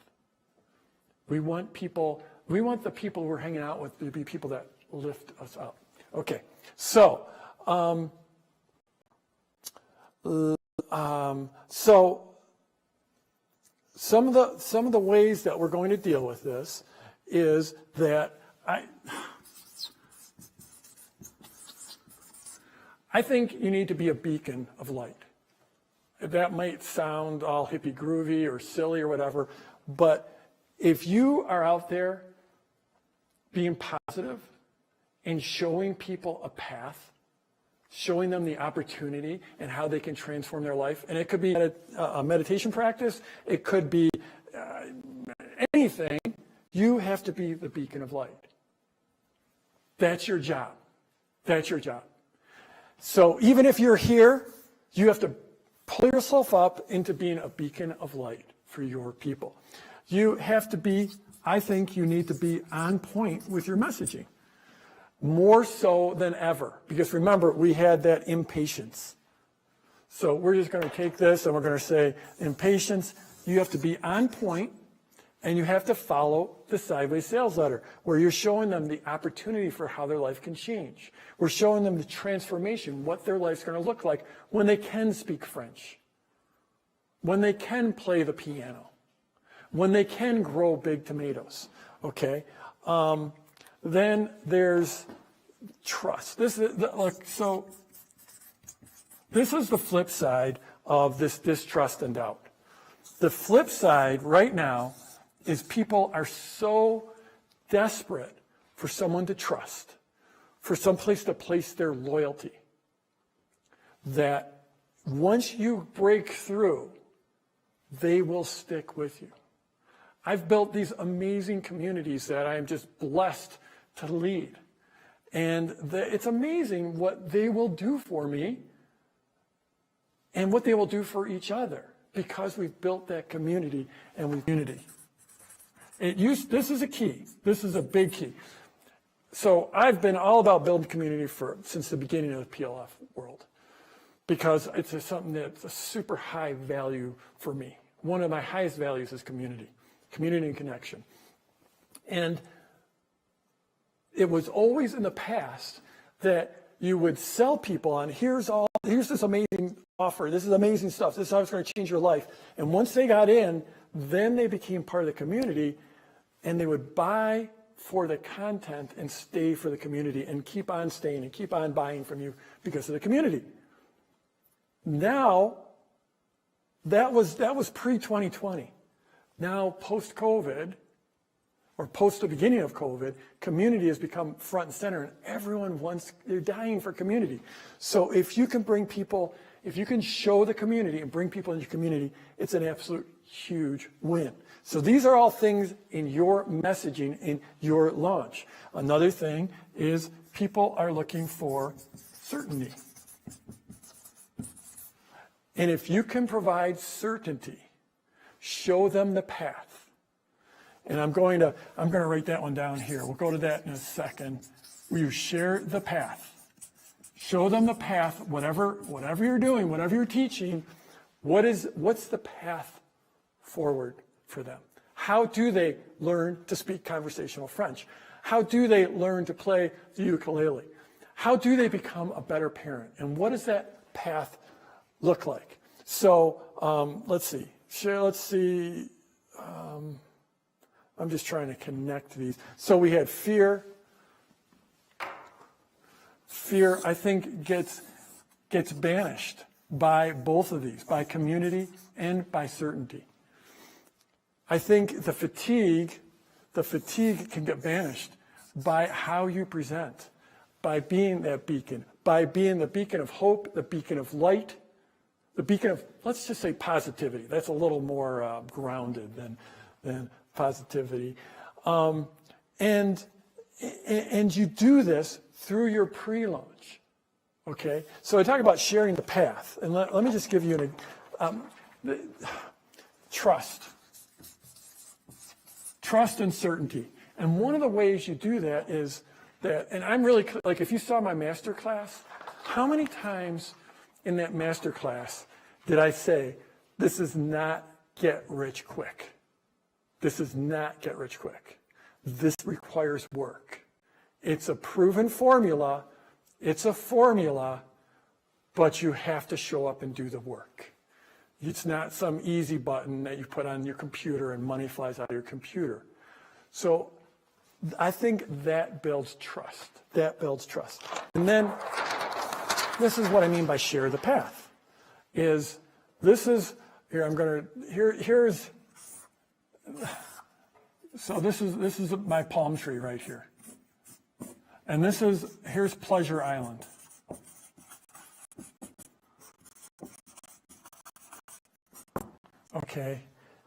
We want the people we're hanging out with to be people that lift us up. Okay, so some of the ways that we're going to deal with this is that I think you need to be a beacon of light. That might sound all hippie groovy or silly or whatever, but if you are out there being positive and showing people a path, showing them the opportunity and how they can transform their life, and it could be a meditation practice, it could be anything, you have to be the beacon of light. That's your job. That's your job. So even if you're here, you have to pull yourself up into being a beacon of light. for your people. You have to be, I think you need to be on point with your messaging, more so than ever. Because remember, we had that impatience. So we're just going to take this and we're going to say, impatience, you have to be on point, and you have to follow the sideways sales letter, where you're showing them the opportunity for how their life can change. We're showing them the transformation, what their life's going to look like when they can speak French, when they can play the piano, when they can grow big tomatoes, okay? Then there's trust. This is this is the flip side of this distrust and doubt. The flip side right now is people are so desperate for someone to trust, for some place to place their loyalty, that once you break through, they will stick with you. I've built these amazing communities that I am just blessed to lead. And it's amazing what they will do for me and what they will do for each other, because we've built that community and we've unity. This is a key. This is a big key. So I've been all about building community since the beginning of the PLF world, because it's something that's a super high value for me. One of my highest values is community and connection. And it was always in the past that you would sell people on, here's this amazing offer, this is amazing stuff, this is how it's going to change your life. And once they got in, then they became part of the community, and they would buy for the content and stay for the community and keep on staying and keep on buying from you because of the community. Now, that was pre-2020. Now, post-COVID, or post the beginning of COVID, community has become front and center, and they're dying for community. So if you can bring people, if you can show the community and bring people into your community, it's an absolute huge win. So these are all things in your messaging, in your launch. Another thing is people are looking for certainty. And if you can provide certainty, show them the path. And I'm going to write that one down here. We'll go to that in a second. Will you share the path? Show them the path, whatever you're doing, whatever you're teaching, what's the path forward for them? How do they learn to speak conversational French? How do they learn to play the ukulele? How do they become a better parent? And what does that path look like? So let's see. I'm just trying to connect these. So we had fear. Fear, I think, gets banished by both of these, by community and by certainty. I think the fatigue can get banished by how you present, by being that beacon, by being the beacon of hope, the beacon of light, the beacon of, let's just say, positivity. That's a little more grounded than positivity. And you do this through your pre-launch, okay? So I talk about sharing the path, and let me just give you trust and certainty. And one of the ways you do that is that, and I'm really, like, if you saw my master class, how many times in that master class did I say, this is not get rich quick? This is not get rich quick. This requires work. It's a proven formula. It's a formula, but you have to show up and do the work. It's not some easy button that you put on your computer and money flies out of your computer. So I think that builds trust. That builds trust. And then this is what I mean by share the path. Here's my palm tree right here. And here's Pleasure Island. Okay.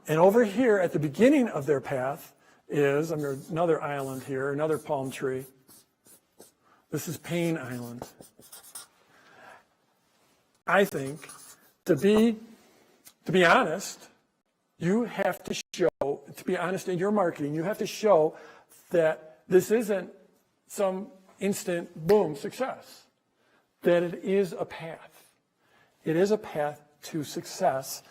And over here at the beginning of their path is another island here, another palm tree. This is Pain Island. I think, to be honest, You have to show, to be honest, in your marketing, you have to show that this isn't some instant boom success, that it is a path. It is a path to success.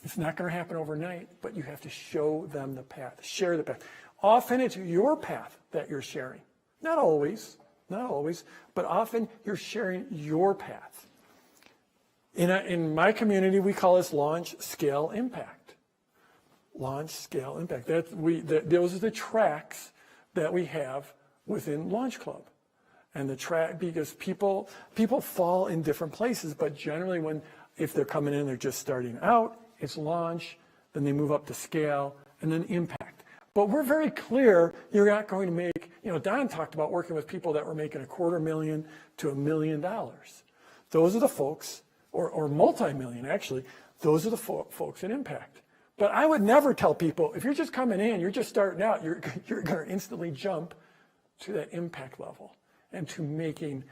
It's not going to happen overnight, but you have to show them the path, share the path. Often it's your path that you're sharing. Not always, but often you're sharing your path. In my community, we call this launch, scale, impact. Launch, scale, impact. Those are the tracks that we have within LaunchLab. And the track, because people fall in different places, but generally if they're coming in, they're just starting out, it's launch, then they move up to scale, and then impact. But we're very clear you're not going to make, Don talked about working with people that were making $250,000 to $1 million. Those are the folks, or multi-million actually, those are the folks in impact. But I would never tell people, if you're just coming in, you're just starting out, you're going to instantly jump to that impact level and to making,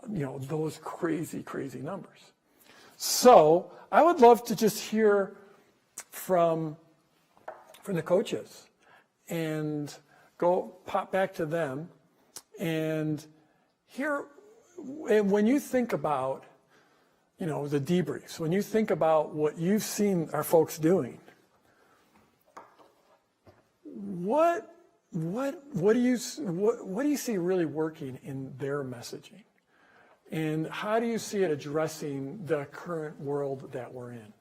those crazy, crazy numbers. So I would love to just hear from the coaches and pop back to them and hear, and when you think about, the debriefs, when you think about what you've seen our folks doing, what do you see really working in their messaging? And how do you see it addressing the current world that we're in?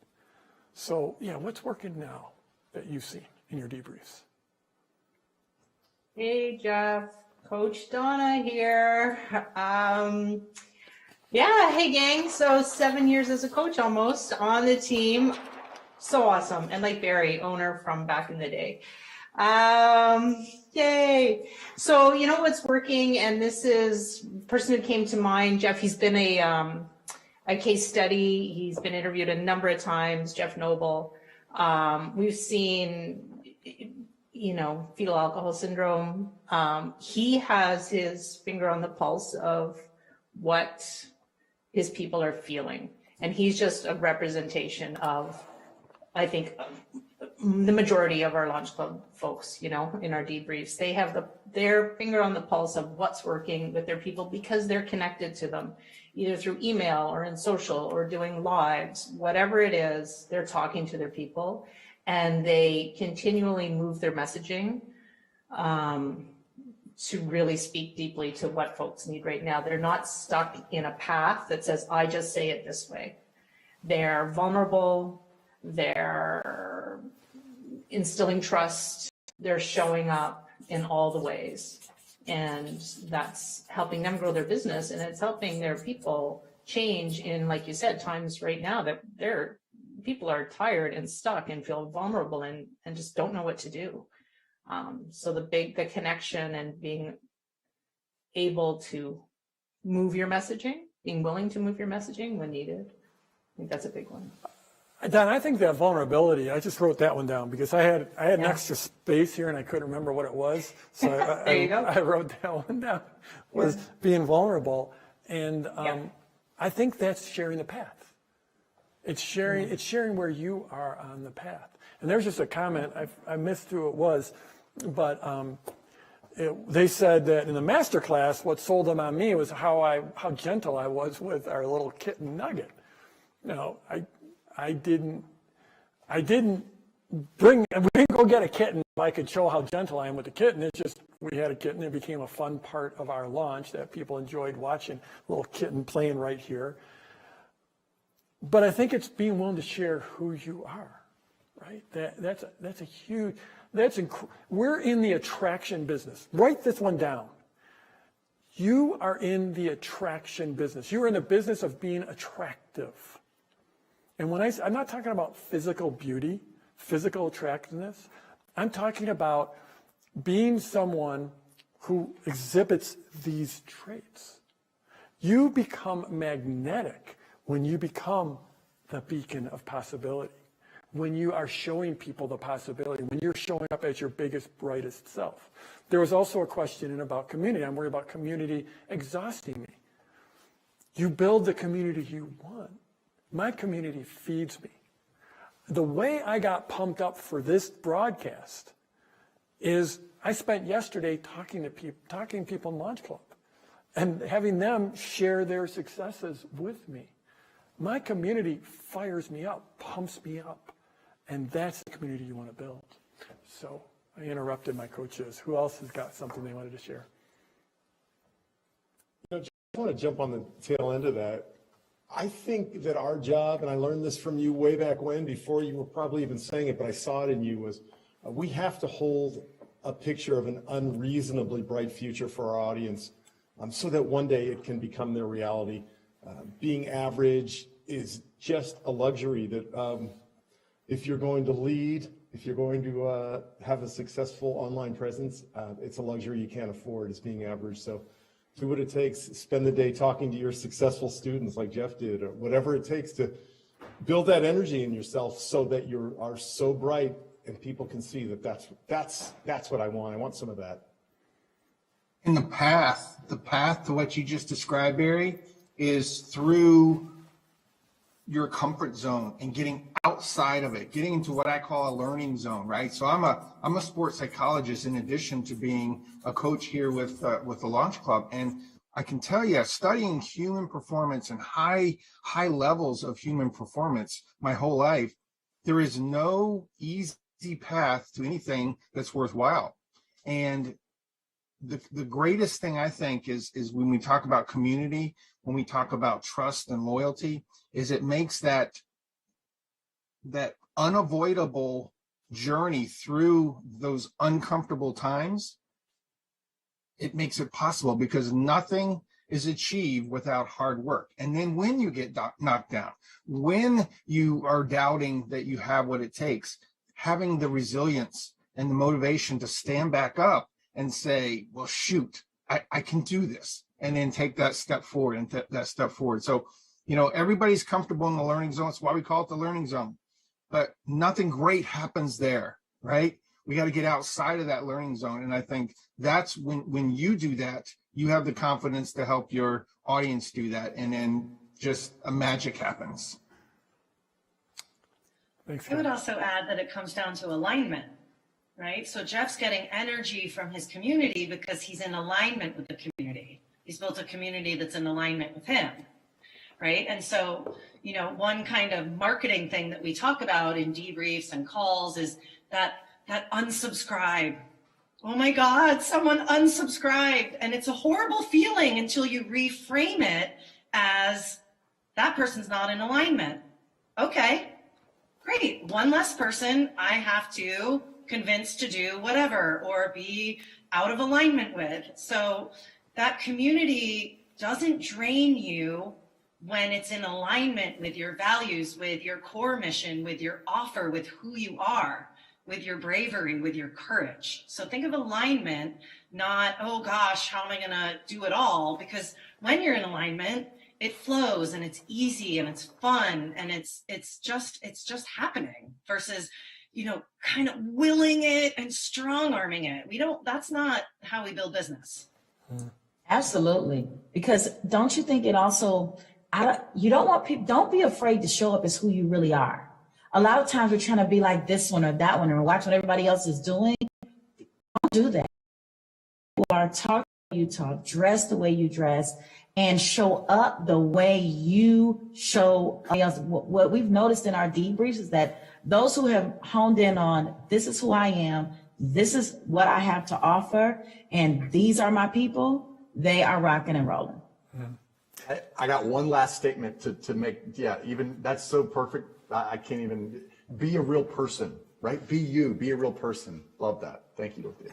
So, what's working now that you've seen in your debriefs? Hey, Jeff. Coach Donna here. Hey, gang. So 7 years as a coach almost on the team. So awesome. And like Barry, owner from back in the day. Yay. So, what's working, and this is person who came to mind, Jeff, he's been a case study. He's been interviewed a number of times, Jeff Noble. We've seen, fetal alcohol syndrome. He has his finger on the pulse of what his people are feeling. And he's just a representation of, I think, the majority of our LaunchLab folks, in our debriefs. They have their finger on the pulse of what's working with their people because they're connected to them, either through email or in social or doing lives, whatever it is, they're talking to their people, and they continually move their messaging to really speak deeply to what folks need right now. They're not stuck in a path that says, I just say it this way. They're vulnerable, they're instilling trust, they're showing up in all the ways. And that's helping them grow their business, and it's helping their people change in, like you said, times right now that their people are tired and stuck and feel vulnerable and just don't know what to do. So the connection and being able to move your messaging, being willing to move your messaging when needed, I think that's a big one. Don, I think that vulnerability, I just wrote that one down because I had an extra space here and I couldn't remember what it was. So There you go. I wrote that one down, was being vulnerable. And I think that's sharing the path. It's sharing where you are on the path. And there's just a comment, I missed who it was, but they said that in the master class, what sold them on me was how gentle I was with our little kitten Nugget. I didn't we didn't go get a kitten. I could show how gentle I am with the kitten. It's just, we had a kitten. It became a fun part of our launch that people enjoyed watching, a little kitten playing right here. But I think it's being willing to share who you are, right? That's a huge, we're in the attraction business. Write this one down. You are in the attraction business. You're in the business of being attractive. And when I'm not talking about physical beauty, physical attractiveness, I'm talking about being someone who exhibits these traits. You become magnetic when you become the beacon of possibility, when you are showing people the possibility, when you're showing up as your biggest, brightest self. There was also a question in about community. I'm worried about community exhausting me. You build the community you want. My community feeds me. the way I got pumped up for this broadcast is I spent yesterday talking to people in LaunchLab and having them share their successes with me. My community fires me up, pumps me up, and that's the community you want to build. So I interrupted my coaches. Who else has got something they wanted to share? I want to jump on the tail end of that. I think that our job, and I learned this from you way back when, before you were probably even saying it, but I saw it in you, was we have to hold a picture of an unreasonably bright future for our audience so that one day it can become their reality. Being average is just a luxury that if you're going to lead, if you're going to have a successful online presence, it's a luxury you can't afford, is being average. So do what it takes, spend the day talking to your successful students like Jeff did, or whatever it takes to build that energy in yourself so that you are so bright and people can see that that's what I want. I want some of that. And the path to what you just described, Barry, is through your comfort zone and getting outside of it, getting into what I call a learning zone, right? So I'm a sports psychologist in addition to being a coach here with the Launch Club, and I can tell you, studying human performance and high levels of human performance my whole life, there is no easy path to anything that's worthwhile. And the greatest thing I think is when we talk about community, when we talk about trust and loyalty, is it makes that unavoidable journey through those uncomfortable times, it makes it possible, because nothing is achieved without hard work. And then when you get knocked down, when you are doubting that you have what it takes, having the resilience and the motivation to stand back up and say, well, shoot, I can do this. And then take that step forward and that step forward. So, everybody's comfortable in the learning zone. That's why we call it the learning zone. But nothing great happens there, right? We got to get outside of that learning zone. And I think that's when you do that, you have the confidence to help your audience do that. And then just a magic happens. Thanks. I would also add that it comes down to alignment, right? So Jeff's getting energy from his community because he's in alignment with the community. He's built a community that's in alignment with him, right? And so, one kind of marketing thing that we talk about in debriefs and calls is that unsubscribe. Oh my God, someone unsubscribed. And it's a horrible feeling until you reframe it as that person's not in alignment. Okay, great. One less person I have to convince to do whatever or be out of alignment with. So that community doesn't drain you when it's in alignment with your values, with your core mission, with your offer, with who you are, with your bravery, with your courage. So think of alignment, not, oh gosh, how am I gonna do it all? Because when you're in alignment, it flows and it's easy and it's fun and it's just happening versus, kind of willing it and strong arming it. That's not how we build business. Absolutely. Because don't you think it also, you don't want people, don't be afraid to show up as who you really are. A lot of times we're trying to be like this one or that one or watch what everybody else is doing. Don't do that. You are talk the way you talk, dress the way you dress, and show up the way you show else. What we've noticed in our debriefs is that those who have honed in on this is who I am, this is what I have to offer, and these are my people, they are rocking and rolling. I got one last statement to make. Yeah, even that's so perfect. I can't even be a real person, right? Be you, be a real person. Love that. Thank you, Dorothea.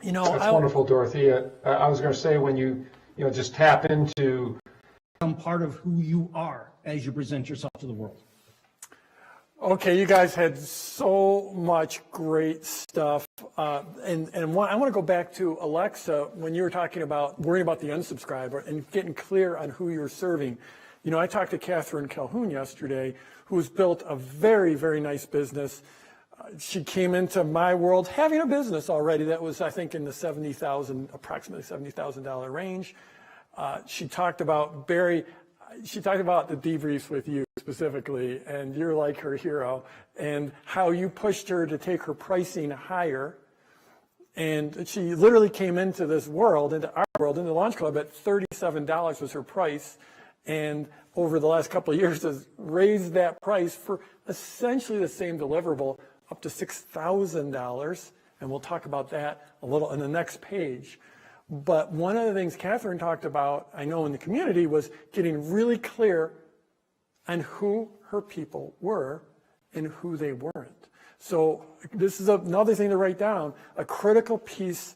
That's wonderful, Dorothea. I was going to say, when you just tap into Become part of who you are as you present yourself to the world. Okay, you guys had so much great stuff. I want to go back to Alexa when you were talking about worrying about the unsubscriber and getting clear on who you're serving. I talked to Catherine Calhoun yesterday, who's built a very, very nice business. She came into my world having a business already that was, I think, in the approximately $70,000 range. She talked about, Barry, she talked about the debriefs with you specifically. specifically, and you're like her hero, and how you pushed her to take her pricing higher. And she literally came into this world, into our world, into Launch Club at $37 was her price. And over the last couple of years has raised that price for essentially the same deliverable up to $6,000. And we'll talk about that a little on the next page. But one of the things Catherine talked about, I know in the community, was getting really clear on who her people were and who they weren't. So this is another thing to write down. A critical piece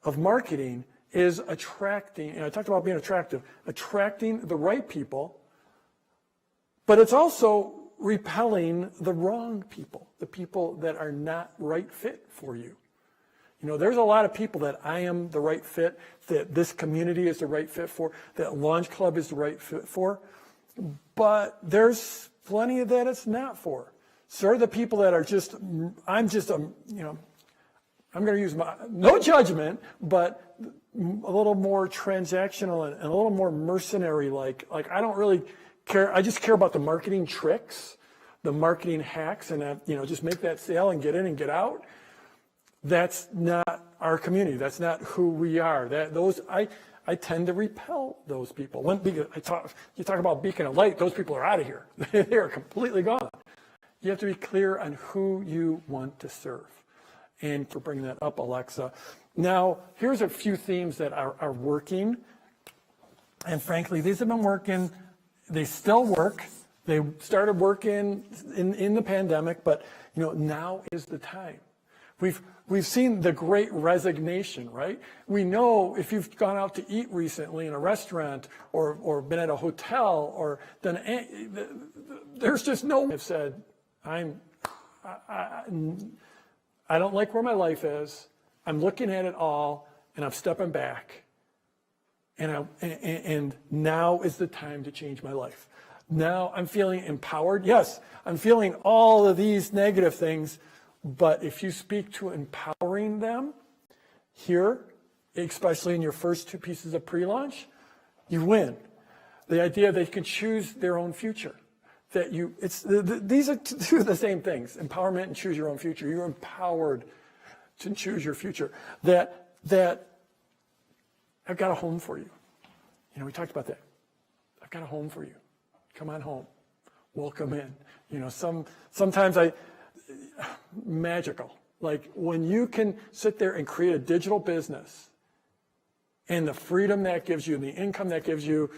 of marketing is attracting, and I talked about being attractive, attracting the right people, but it's also repelling the wrong people, the people that are not right fit for you. You know, there's a lot of people that I am the right fit, that this community is the right fit for, that Launch Club is the right fit for, but there's plenty of that it's not for. So are the people that are just, I'm just, you know, I'm going to use no judgment, but a little more transactional and a little more mercenary, like I don't really care. I just care about the marketing tricks, the marketing hacks, and you know, just make that sale and get in and get out. That's not our community. That's not who we are. I tend to repel those people. You talk about beacon of light, those people are out of here. They are completely gone. You have to be clear on who you want to serve. And for bringing that up, Alexa. Now, here's a few themes that are working. And frankly, these have been working. They still work. They started working in the pandemic, but you know, now is the time. We've seen the great resignation, right? We know if you've gone out to eat recently in a restaurant or been at a hotel or done, there's just no one have said, I don't like where my life is. I'm looking at it all and I'm stepping back. And now is the time to change my life. Now I'm feeling empowered. Yes, I'm feeling all of these negative things. But if you speak to empowering them here, especially in your first two pieces of pre-launch, you win. The idea that you can choose their own future. These are two of the same things, empowerment and choose your own future. You're empowered to choose your future. That I've got a home for you. You know, we talked about that. I've got a home for you. Come on home. Welcome in. You know, sometimes magical. Like when you can sit there and create a digital business and the freedom that gives you and the income that gives you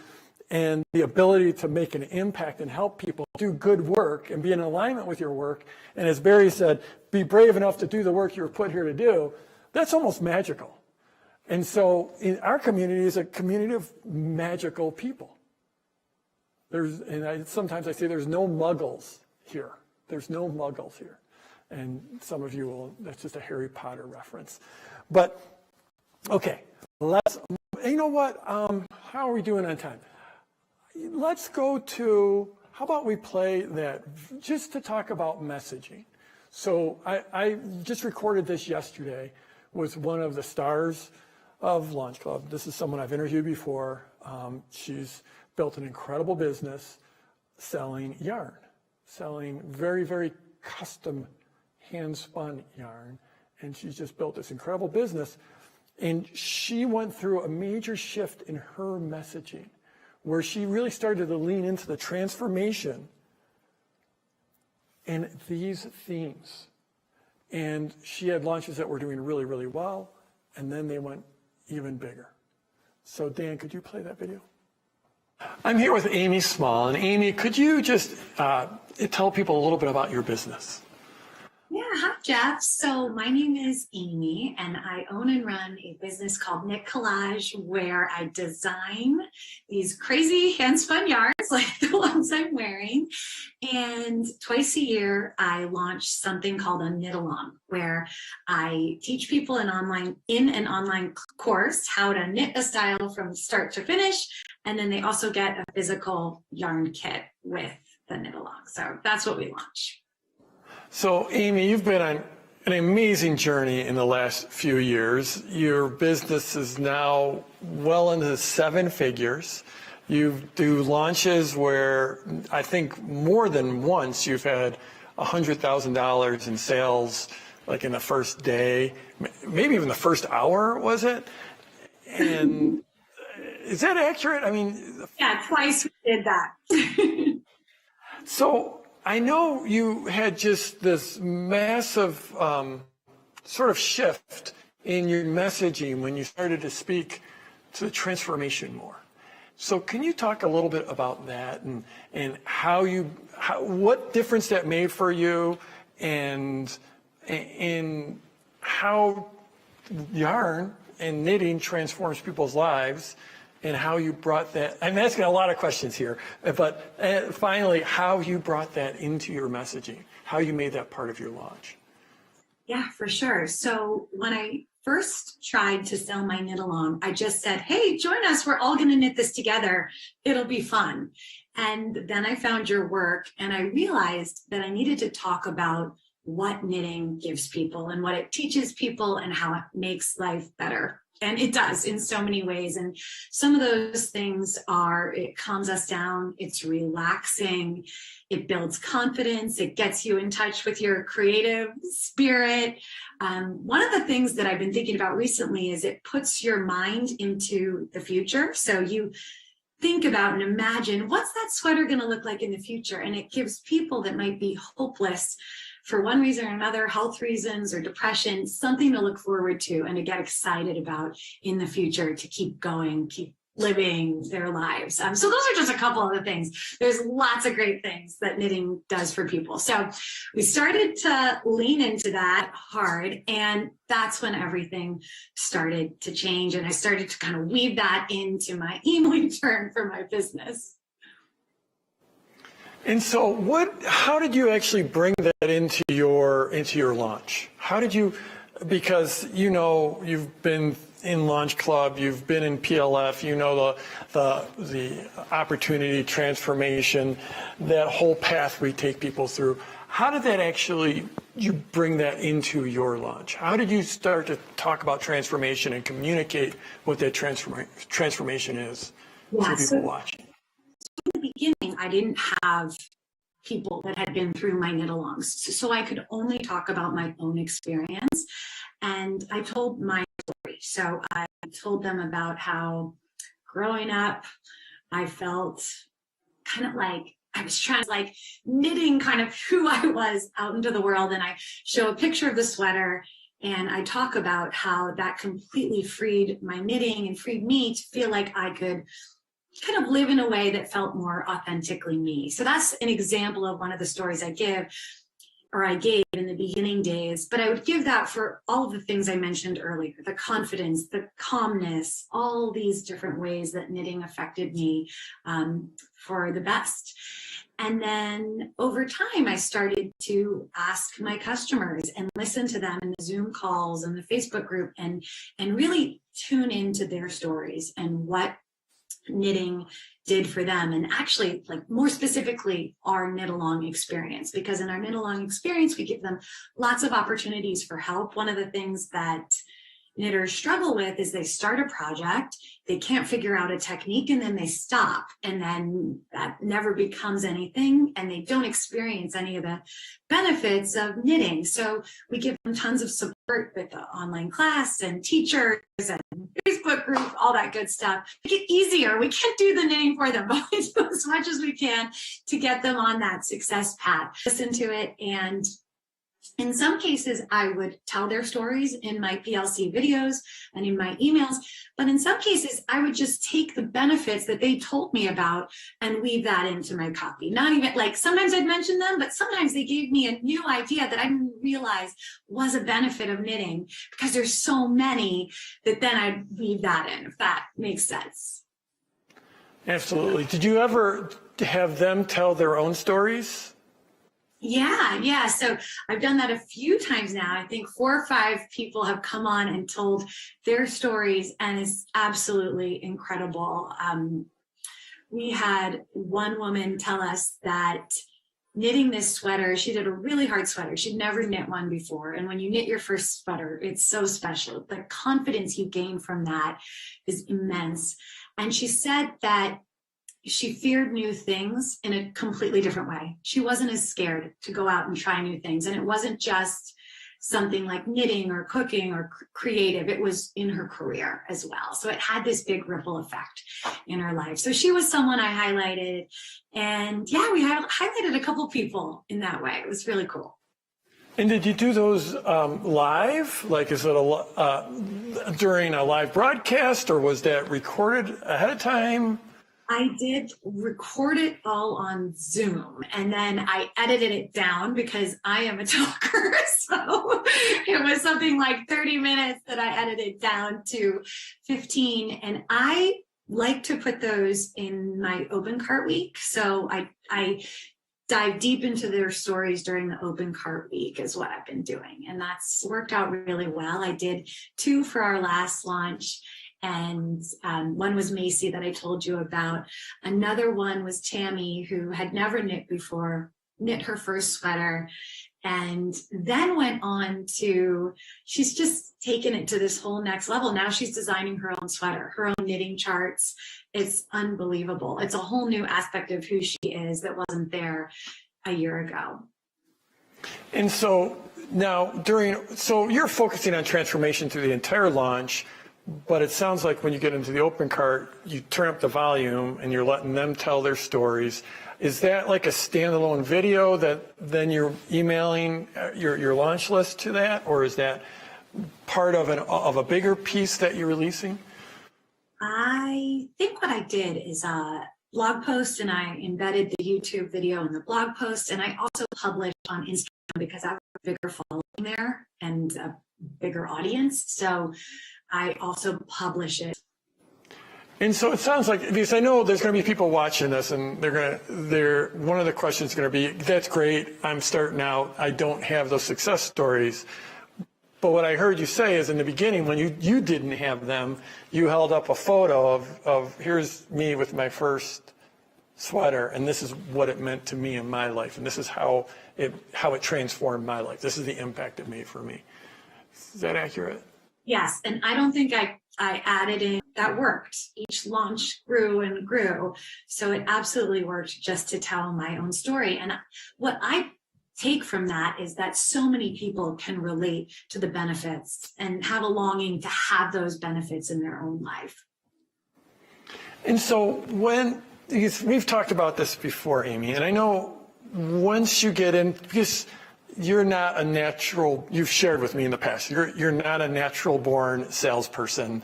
and the ability to make an impact and help people do good work and be in alignment with your work. And as Barry said, be brave enough to do the work you were put here to do. That's almost magical. And so in our community is a community of magical people. Sometimes I say there's no muggles here. There's no muggles here. And some of you will, that's just a Harry Potter reference. But, okay, you know what, how are we doing on time? Let's go to, how about we play that just to talk about messaging. So I just recorded this yesterday with one of the stars of Launch Club. This is someone I've interviewed before. She's built an incredible business selling yarn, selling very, very custom hand-spun yarn. And she's just built this incredible business. And she went through a major shift in her messaging, where she really started to lean into the transformation and these themes. And she had launches that were doing really, really well, and then they went even bigger. So Dan, could you play that video? I'm here with Amy Small, and Amy, could you just tell people a little bit about your business? Yeah, hi, Jeff. So my name is Amy, and I own and run a business called Knit Collage, where I design these crazy hand-spun yarns like the ones I'm wearing. And twice a year, I launch something called a knit along, where I teach people in an online course how to knit a style from start to finish. And then they also get a physical yarn kit with the knit along. So that's what we launch. So, Amy, you've been on an amazing journey in the last few years. Your business is now well into 7 figures. You do launches where I think more than once you've had $100,000 in sales, like in the first day, maybe even the first hour, was it? And is that accurate? I mean, Yeah, twice we did that. so I know you had just this massive sort of shift in your messaging when you started to speak to the transformation more. So can you talk a little bit about that and what difference that made for you and how yarn and knitting transforms people's lives and how you brought that, I'm asking a lot of questions here, but finally, how you brought that into your messaging, how you made that part of your launch. Yeah, for sure. So when I first tried to sell my knit along, I just said, hey, join us. We're all going to knit this together. It'll be fun. And then I found your work and I realized that I needed to talk about what knitting gives people and what it teaches people and how it makes life better. And it does in so many ways. And some of those things are, it calms us down, it's relaxing, it builds confidence, it gets you in touch with your creative spirit. One of the things that I've been thinking about recently is it puts your mind into the future. So you think about and imagine, what's that sweater going to look like in the future? And it gives people that might be hopeless for one reason or another, health reasons or depression, something to look forward to and to get excited about in the future, to keep going, keep living their lives. So those are just a couple of the things. There's lots of great things that knitting does for people. So we started to lean into that hard, and that's when everything started to change. And I started to kind of weave that into my emailing turn for my business. And so how did you actually bring that into your launch? How did you, because you've been in LaunchLab, you've been in PLF, the opportunity transformation, that whole path we take people through. How did that actually, you bring that into your launch? How did you start to talk about transformation and communicate what that transformation is to people watching? In the beginning, I didn't have people that had been through my knit alongs, so I could only talk about my own experience. And I told my story. So I told them about how growing up, I felt kind of like I was trying to knitting kind of who I was out into the world. And I show a picture of the sweater and I talk about how that completely freed my knitting and freed me to feel like I could kind of live in a way that felt more authentically me. So that's an example of one of the stories I gave in the beginning days, but I would give that for all of the things I mentioned earlier, the confidence, the calmness, all these different ways that knitting affected me for the best. And then over time, I started to ask my customers and listen to them in the Zoom calls and the Facebook group and really tune into their stories and what knitting did for them, and actually more specifically our knit along experience, because in our knit along experience we give them lots of opportunities for help. One of the things that knitters struggle with is they start a project, they can't figure out a technique, and then they stop, and then that never becomes anything, and they don't experience any of the benefits of knitting. So we give them tons of support with the online class and teachers and Facebook group, all that good stuff. Make it easier. We can't do the knitting for them, but we do as much as we can to get them on that success path. Listen to it, and in some cases, I would tell their stories in my PLC videos and in my emails, but in some cases, I would just take the benefits that they told me about and weave that into my copy. Not even sometimes I'd mention them, but sometimes they gave me a new idea that I didn't realize was a benefit of knitting, because there's so many that then I'd weave that in, if that makes sense. Absolutely. Did you ever have them tell their own stories? Yeah. So I've done that a few times now. I think 4 or 5 people have come on and told their stories, and it's absolutely incredible. We had one woman tell us that knitting this sweater, she did a really hard sweater. She'd never knit one before. And when you knit your first sweater, it's so special. The confidence you gain from that is immense. And she said that she feared new things in a completely different way. She wasn't as scared to go out and try new things. And it wasn't just something like knitting or cooking or creative. It was in her career as well. So it had this big ripple effect in her life. So she was someone I highlighted. And yeah, we highlighted a couple people in that way. It was really cool. And did you do those live? Like, is it during a live broadcast, or was that recorded ahead of time? I did record it all on Zoom, and then I edited it down because I am a talker. So it was something like 30 minutes that I edited down to 15. And I like to put those in my open cart week. So I dive deep into their stories during the open cart week is what I've been doing. And that's worked out really well. I did 2 for our last launch. And one was Macy that I told you about. Another one was Tammy, who had never knit before, knit her first sweater, and then went on to, she's just taken it to this whole next level. Now she's designing her own sweater, her own knitting charts. It's unbelievable. It's a whole new aspect of who she is that wasn't there a year ago. And so now so you're focusing on transformation through the entire launch. But it sounds like when you get into the open cart, you turn up the volume and you're letting them tell their stories. Is that like a standalone video that then you're emailing your launch list to that? Or is that part of a bigger piece that you're releasing? I think what I did is a blog post, and I embedded the YouTube video in the blog post. And I also published on Instagram because I have a bigger following there and a bigger audience. So I also publish it. And so it sounds like, because I know there's going to be people watching this, and one of the questions is going to be, that's great, I'm starting out, I don't have those success stories. But what I heard you say is in the beginning, when you didn't have them, you held up a photo of here's me with my first sweater, and this is what it meant to me in my life, and this is how it transformed my life. This is the impact it made for me. Is that accurate? Yes, and I don't think I added in, that worked. Each launch grew and grew. So it absolutely worked just to tell my own story. And what I take from that is that so many people can relate to the benefits and have a longing to have those benefits in their own life. And so we've talked about this before, Amy, and I know once you get in, because you're not a natural, you've shared with me in the past, you're not a natural born salesperson.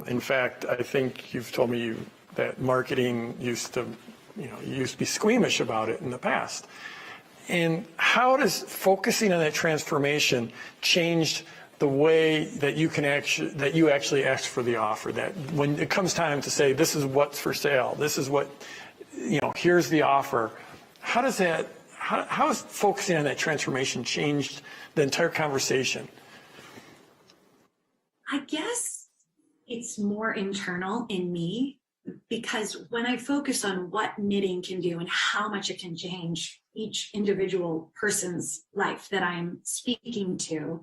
In fact, I think you've told me that marketing you used to be squeamish about it in the past. And how does focusing on that transformation change the way that you actually ask for the offer? That when it comes time to say, this is what's for sale, this is what, here's the offer. How has focusing on that transformation changed the entire conversation? I guess it's more internal in me, because when I focus on what knitting can do and how much it can change each individual person's life that I'm speaking to,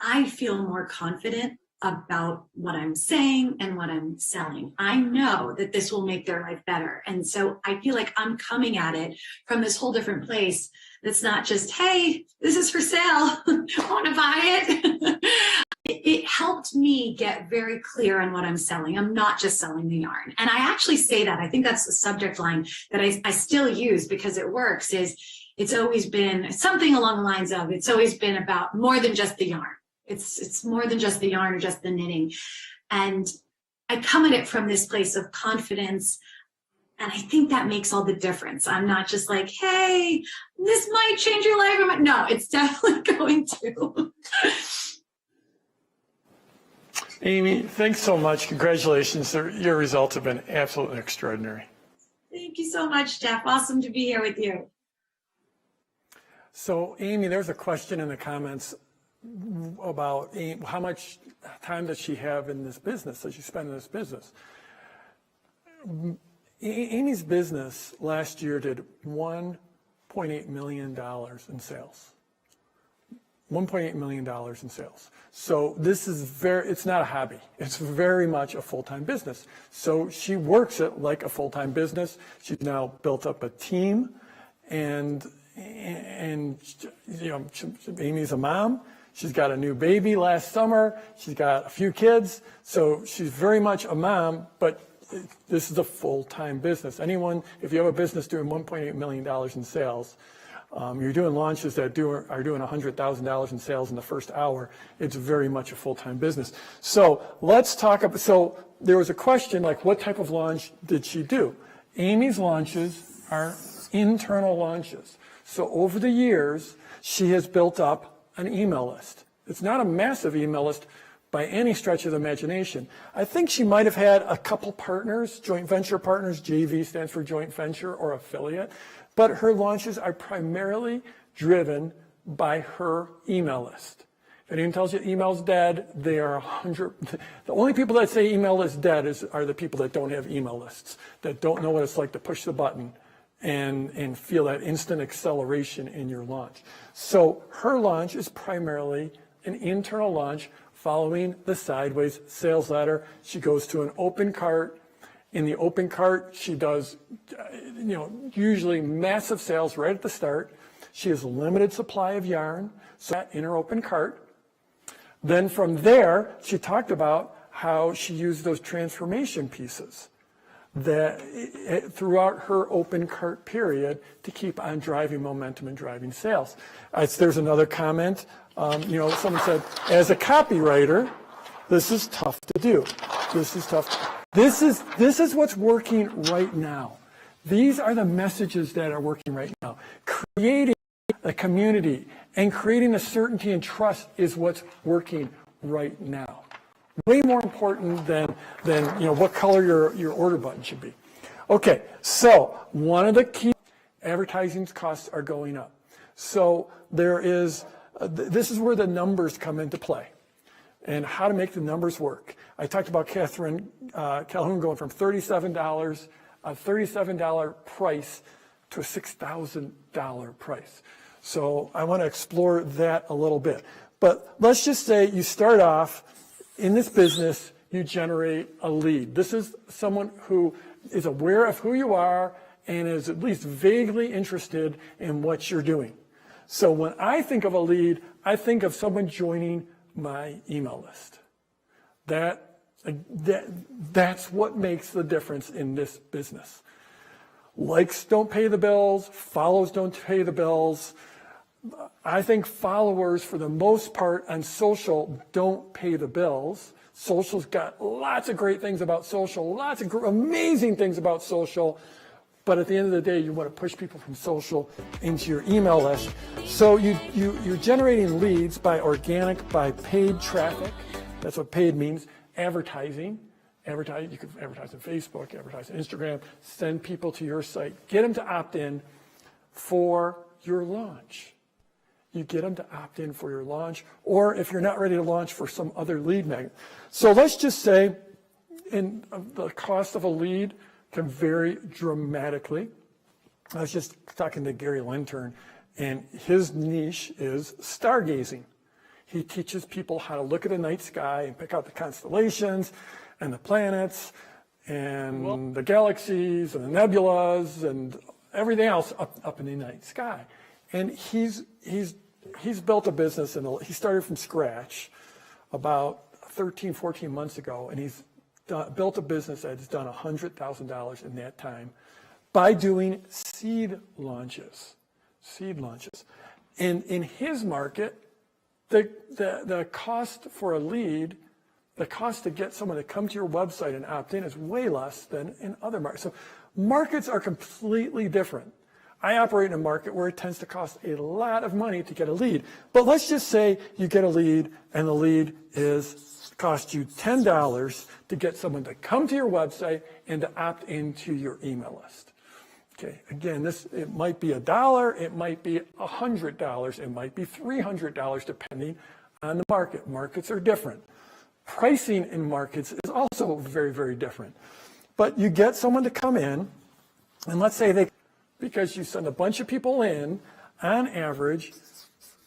I feel more confident about what I'm saying and what I'm selling. I know that this will make their life better. And so I feel like I'm coming at it from this whole different place. That's not just, hey, this is for sale, want to buy it? It helped me get very clear on what I'm selling. I'm not just selling the yarn. And I actually say that. I think that's the subject line that I still use because it works, is it's always been something along the lines of, it's always been about more than just the yarn. It's more than just the yarn or just the knitting. And I come at it from this place of confidence. And I think that makes all the difference. I'm not just like, hey, this might change your life. No, it's definitely going to. Amy, thanks so much. Congratulations. Your results have been absolutely extraordinary. Thank you so much, Jeff. Awesome to be here with you. So, Amy, there's a question in the comments about how much time does she have in this business, does she spend in this business? Amy's business last year did $1.8 million in sales. $1.8 million in sales. So this is it's not a hobby. It's very much a full-time business. So she works it like a full-time business. She's now built up a team, and Amy's a mom. She's got a new baby last summer. She's got a few kids. So she's very much a mom, but this is a full-time business. If you have a business doing $1.8 million in sales, you're doing launches that are doing $100,000 in sales in the first hour, it's very much a full-time business. So let's talk about, so there was a question like, what type of launch did she do? Amy's launches are internal launches. So over the years, she has built up an email list. It's not a massive email list by any stretch of the imagination. I think she might have had a couple partners, joint venture partners, JV stands for joint venture or affiliate, but her launches are primarily driven by her email list. If anyone tells you email's dead, they are 100. The only people that say email is dead are the people that don't have email lists, that don't know what it's like to push the button and feel that instant acceleration in your launch. So her launch is primarily an internal launch following the sideways sales ladder. She goes to an open cart. In the open cart, she does, usually massive sales right at the start. She has a limited supply of yarn, so that in her open cart. Then from there, she talked about how she used those transformation pieces that throughout her open cart period to keep on driving momentum and driving sales. There's another comment. Someone said, as a copywriter, this is tough to do. This is tough. This is what's working right now. These are the messages that are working right now. Creating a community and creating a certainty and trust is what's working right now. Way more important than what color your order button should be. Okay, so one of the key advertising costs are going up. So this is where the numbers come into play and how to make the numbers work. I talked about Catherine Calhoun going from $37, a $37 price to a $6,000 price. So I want to explore that a little bit. But let's just say you start off in this business, you generate a lead. This is someone who is aware of who you are and is at least vaguely interested in what you're doing. So when I think of a lead, I think of someone joining my email list. That's what makes the difference in this business. Likes don't pay the bills, follows don't pay the bills. I think followers, for the most part, on social don't pay the bills. Social's got lots of great things about social, lots of amazing things about social, but at the end of the day, you want to push people from social into your email list. So you're generating leads by paid traffic. That's what paid means. Advertising. You can advertise on Facebook, advertise on Instagram, send people to your site, get them to opt in for your launch. You get them to opt in for your launch, or if you're not ready to launch, for some other lead magnet. So let's just say the cost of a lead can vary dramatically. I was just talking to Gary Lintern, and his niche is stargazing. He teaches people how to look at the night sky and pick out the constellations and the planets and the galaxies and the nebulas and everything else up in the night sky. And he's built a business, and he started from scratch about 13, 14 months ago, and he's built a business that's done $100,000 in that time by doing seed launches. And in his market, the cost for a lead, the cost to get someone to come to your website and opt in is way less than in other markets. So markets are completely different. I operate in a market where it tends to cost a lot of money to get a lead. But let's just say you get a lead, and the lead costs you $10 to get someone to come to your website and to opt into your email list. Okay, again, it might be $1, it might be $100, it might be $300, depending on the market. Markets are different. Pricing in markets is also very, very different. But you get someone to come in, and let's say because you send a bunch of people in, on average,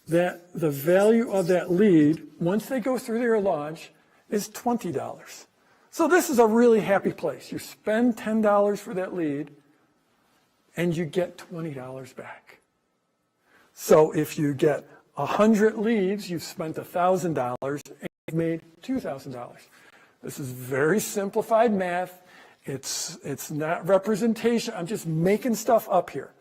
that the value of that lead, once they go through their launch, is $20. So this is a really happy place. You spend $10 for that lead, and you get $20 back. So if you get 100 leads, you've spent $1,000 and you've made $2,000. This is very simplified math. It's not representation. I'm just making stuff up here.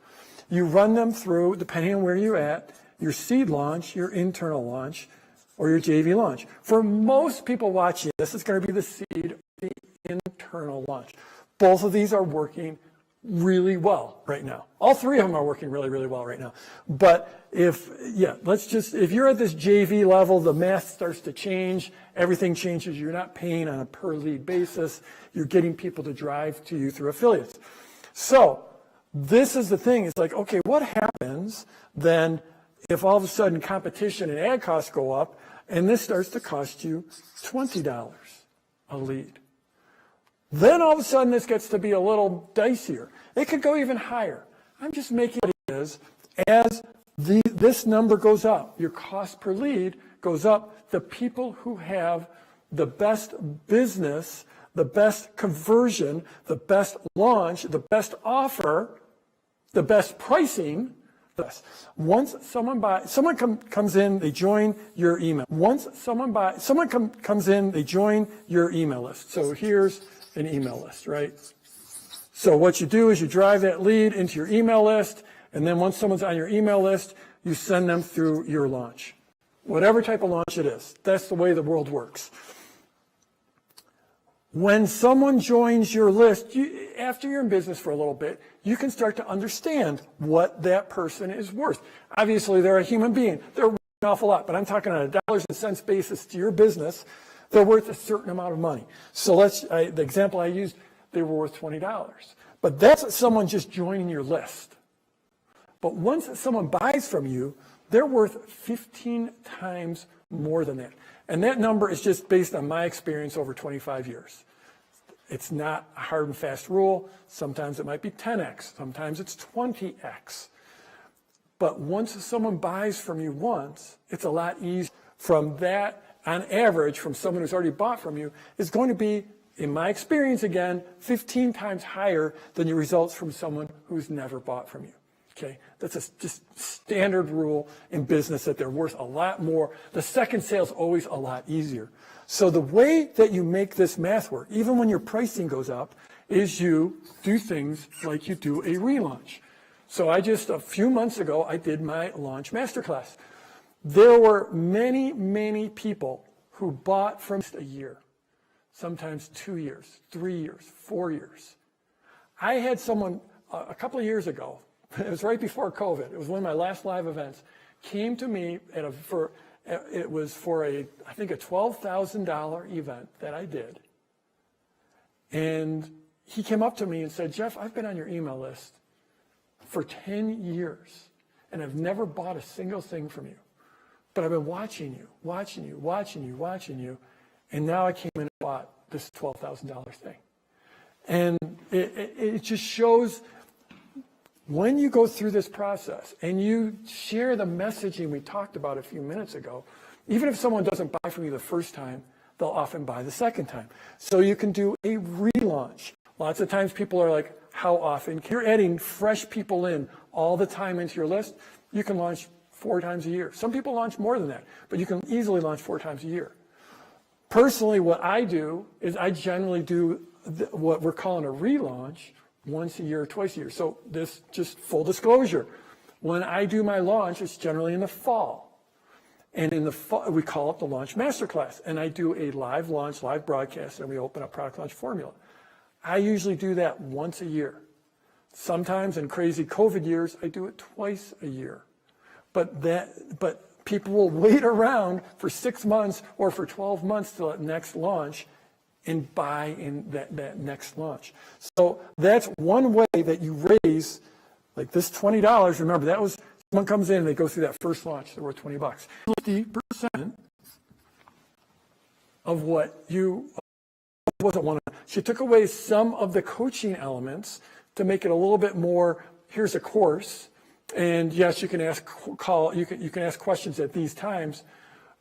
You run them through, depending on where you're at, your seed launch, your internal launch, or your JV launch. For most people watching, this is going to be the seed, the internal launch. Both of these are working really well right now. All three of them are working really, really well right now. But if you're at this JV level, the math starts to change, everything changes, you're not paying on a per lead basis, you're getting people to drive to you through affiliates. So this is the thing, it's like, okay, what happens then if all of a sudden competition and ad costs go up and this starts to cost you $20 a lead? Then all of a sudden this gets to be a little dicier. It could go even higher. I'm just making it as this number goes up, your cost per lead goes up, the people who have the best business, the best conversion, the best launch, the best offer, the best pricing, once someone comes in, they join your email. Once someone comes in, they join your email list. So here's an email list, right? So what you do is you drive that lead into your email list, and then once someone's on your email list, you send them through your launch. Whatever type of launch it is, that's the way the world works. When someone joins your list, after you're in business for a little bit, you can start to understand what that person is worth. Obviously, they're a human being. They're worth an awful lot, but I'm talking on a dollars and cents basis to your business. They're worth a certain amount of money. So the example I used, they were worth $20. But that's someone just joining your list. But once someone buys from you, they're worth 15 times more than that. And that number is just based on my experience over 25 years. It's not a hard and fast rule. Sometimes it might be 10x. Sometimes it's 20x. But once someone buys from you once, it's a lot easier. From that, on average, from someone who's already bought from you, is going to be, in my experience again, 15 times higher than your results from someone who's never bought from you. Okay, that's a just standard rule in business, that they're worth a lot more. The second sale is always a lot easier. So the way that you make this math work, even when your pricing goes up, is you do things like you do a relaunch. So a few months ago, I did my launch masterclass. There were many, many people who bought from a year, sometimes 2 years, 3 years, 4 years. I had someone a couple of years ago, it was right before COVID, it was one of my last live events, came to me it was for I think a $12,000 event that I did. And he came up to me and said, Jeff, I've been on your email list for 10 years and I've never bought a single thing from you. But I've been watching you, and now I came in and bought this $12,000 thing. And it just shows, when you go through this process and you share the messaging we talked about a few minutes ago, even if someone doesn't buy from you the first time, they'll often buy the second time. So you can do a relaunch. Lots of times people are like, how often? You're adding fresh people in all the time into your list. You can launch 4 times a year. Some people launch more than that, but you can easily launch 4 times a year. Personally, what I do is I generally do what we're calling a relaunch once a year or twice a year. So this, just full disclosure, when I do my launch, it's generally in the fall. And in the fall, we call it the Launch Masterclass. And I do a live launch, live broadcast, and we open up Product Launch Formula. I usually do that once a year. Sometimes in crazy COVID years, I do it twice a year. But people will wait around for 6 months or for 12 months till that next launch and buy in that next launch. So that's one way that you raise, like this $20. Remember, that was, someone comes in and they go through that first launch, they're worth $20. 50% of what you wasn't one of. She took away some of the coaching elements to make it a little bit more, here's a course, And yes, you can ask you can ask questions at these times,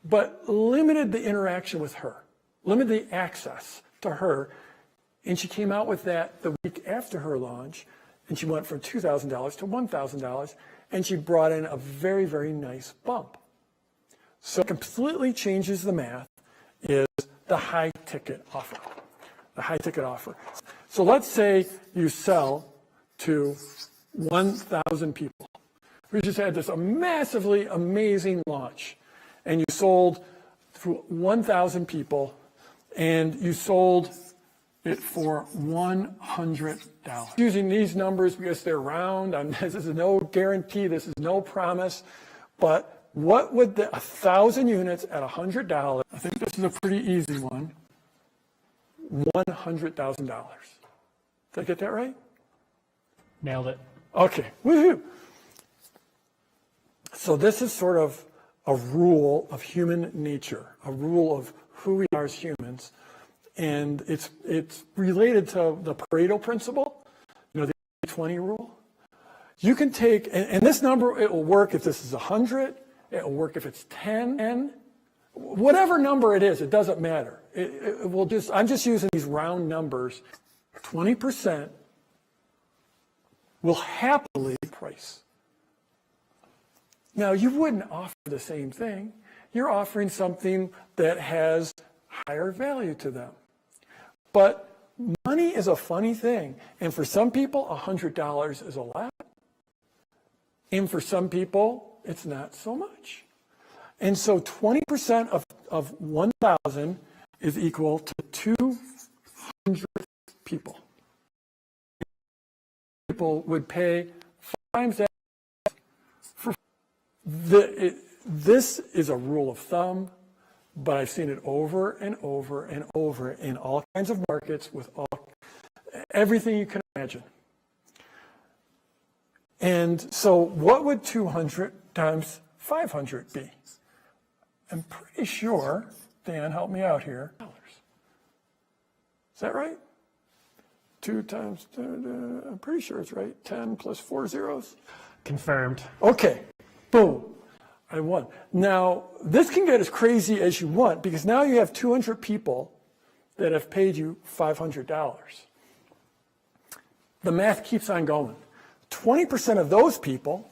but limited the interaction with her, limited the access to her. And she came out with that the week after her launch, and she went from $2,000 to $1,000, and she brought in a very, very nice bump. So it completely changes the math is the high ticket offer. The high ticket offer. So let's say you sell to 1,000 people. We just had this massively amazing launch, and you sold to 1,000 people, and you sold it for $100. Using these numbers because they're round, this is no guarantee, this is no promise, but what would 1,000 units at $100, I think this is a pretty easy one, $100,000. Did I get that right? Nailed it. Okay, woohoo. So this is sort of a rule of human nature, a rule of who we are as humans. And it's related to the Pareto principle, the 80-20 rule. You can take, and this number, it will work if this is 100, it will work if it's 10, whatever number it is, it doesn't matter. It will just, I'm just using these round numbers. 20% will happily price. Now, you wouldn't offer the same thing. You're offering something that has higher value to them. But money is a funny thing. And for some people, $100 is a lot. And for some people, it's not so much. And so 20% of 1,000 is equal to 200 people. People would pay 5 times that. This is a rule of thumb, but I've seen it over and over and over in all kinds of markets with everything you can imagine. And so what would 200 times 500 be? I'm pretty sure, Dan, help me out here. Is that right? 2 times, I'm pretty sure it's right. 10 plus 4 zeros. Confirmed. Okay, boom, I won. Now, this can get as crazy as you want because now you have 200 people that have paid you $500. The math keeps on going. 20% of those people,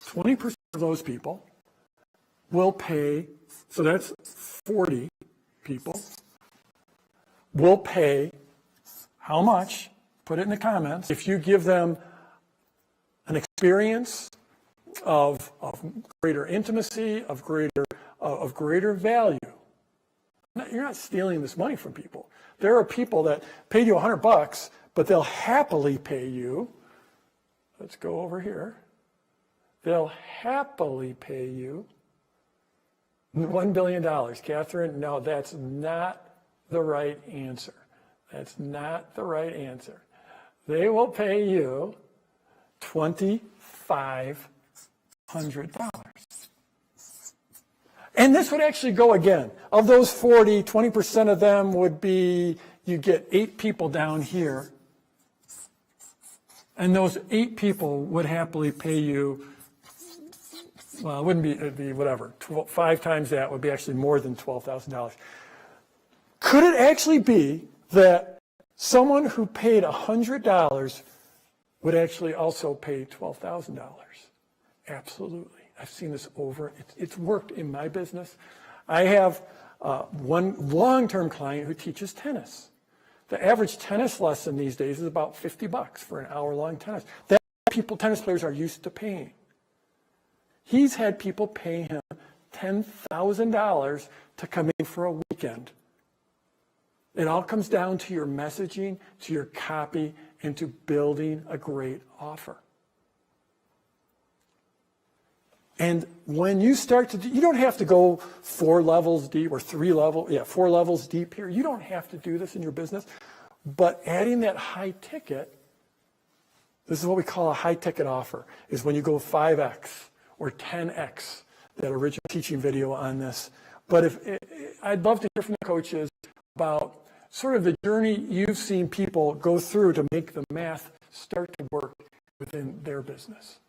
20% of those people will pay, so that's 40 people, will pay how much? Put it in the comments. If you give them an experience of greater intimacy, of greater value. You're not stealing this money from people. There are people that paid you $100, but they'll happily pay you. Let's go over here. They'll happily pay you $1 billion. Catherine, no, that's not the right answer. That's not the right answer. They will pay you $2,500. And this would actually go again. Of those 40, 20% of them would be, you get 8 people down here. And those 8 people would happily pay you, well, it wouldn't be, it'd be whatever, 5 times that would be actually more than $12,000. Could it actually be that someone who paid $100 would actually also pay $12,000? Absolutely. I've seen this over. It's worked in my business. I have one long-term client who teaches tennis. The average tennis lesson these days is about $50 for an hour-long tennis. That tennis players are used to paying. He's had people pay him $10,000 to come in for a weekend. It all comes down to your messaging, to your copy, and to building a great offer. And when you start to, you don't have to go 4 levels deep or 4 levels deep here. You don't have to do this in your business. But adding that high ticket, this is what we call a high ticket offer, is when you go 5X or 10X, that original teaching video on this. But I'd love to hear from the coaches about sort of the journey you've seen people go through to make the math start to work within their business.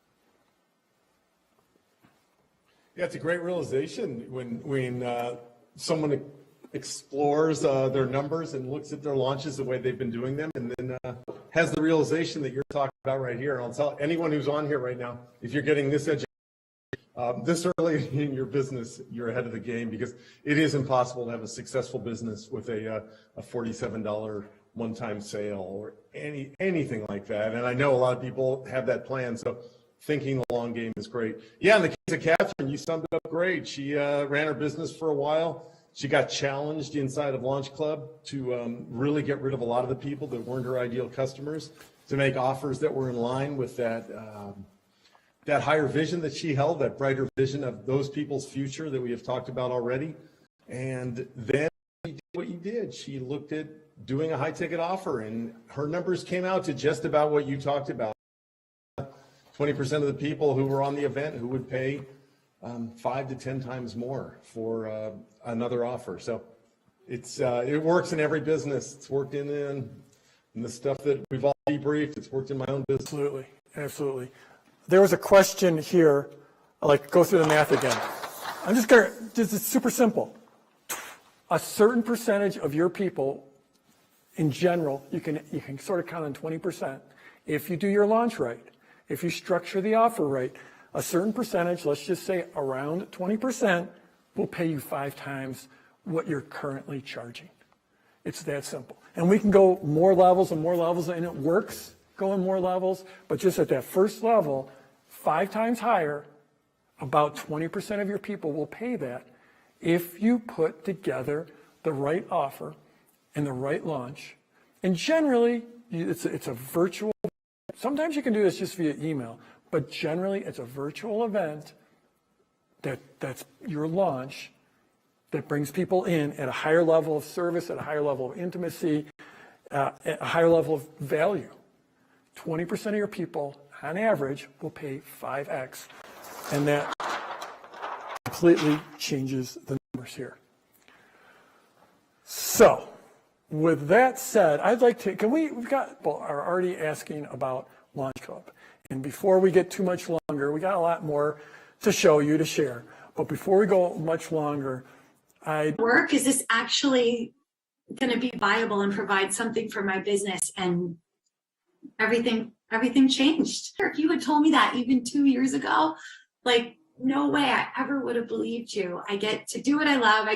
Yeah, it's a great realization when someone explores their numbers and looks at their launches the way they've been doing them, and then has the realization that you're talking about right here. And I'll tell anyone who's on here right now, if you're getting this education this early in your business, you're ahead of the game, because it is impossible to have a successful business with a $47 one-time sale or anything like that. And I know a lot of people have that plan, so thinking the long game is great. Yeah, in the case of Catherine, you summed it up great. She ran her business for a while. She got challenged inside of LaunchLab to really get rid of a lot of the people that weren't her ideal customers, to make offers that were in line with that that higher vision that she held, that brighter vision of those people's future that we have talked about already. And then she did what you did. She looked at doing a high ticket offer, and her numbers came out to just about what you talked about. 20% of the people who were on the event who would pay 5 to 10 times more for another offer. So it works in every business. It's worked in the stuff that we've all debriefed. It's worked in my own business. Absolutely, absolutely. There was a question here. I'll go through the math again. I'm just gonna, this is super simple. A certain percentage of your people, in general, you can sort of count on 20%. If you do your launch right, if you structure the offer right, a certain percentage, let's just say around 20%, will pay you 5 times what you're currently charging. It's that simple. And we can go more levels and more levels, and it works going more levels, but just at that first level, 5 times higher, about 20% of your people will pay that if you put together the right offer and the right launch. And generally, it's a virtual, sometimes you can do this just via email, but generally it's a virtual event that's your launch that brings people in at a higher level of service, at a higher level of intimacy, at a higher level of value. 20% of your people, on average, will pay 5x, and that completely changes the numbers here. So, with that said, I'd like to, we've got, people are already asking about LaunchLab. And before we get too much longer, we got a lot more to show you, to share. But before we go much longer, work, is this actually going to be viable and provide something for my business? And everything changed. If you had told me that even 2 years ago, no way I ever would have believed you. I get to do what I love. I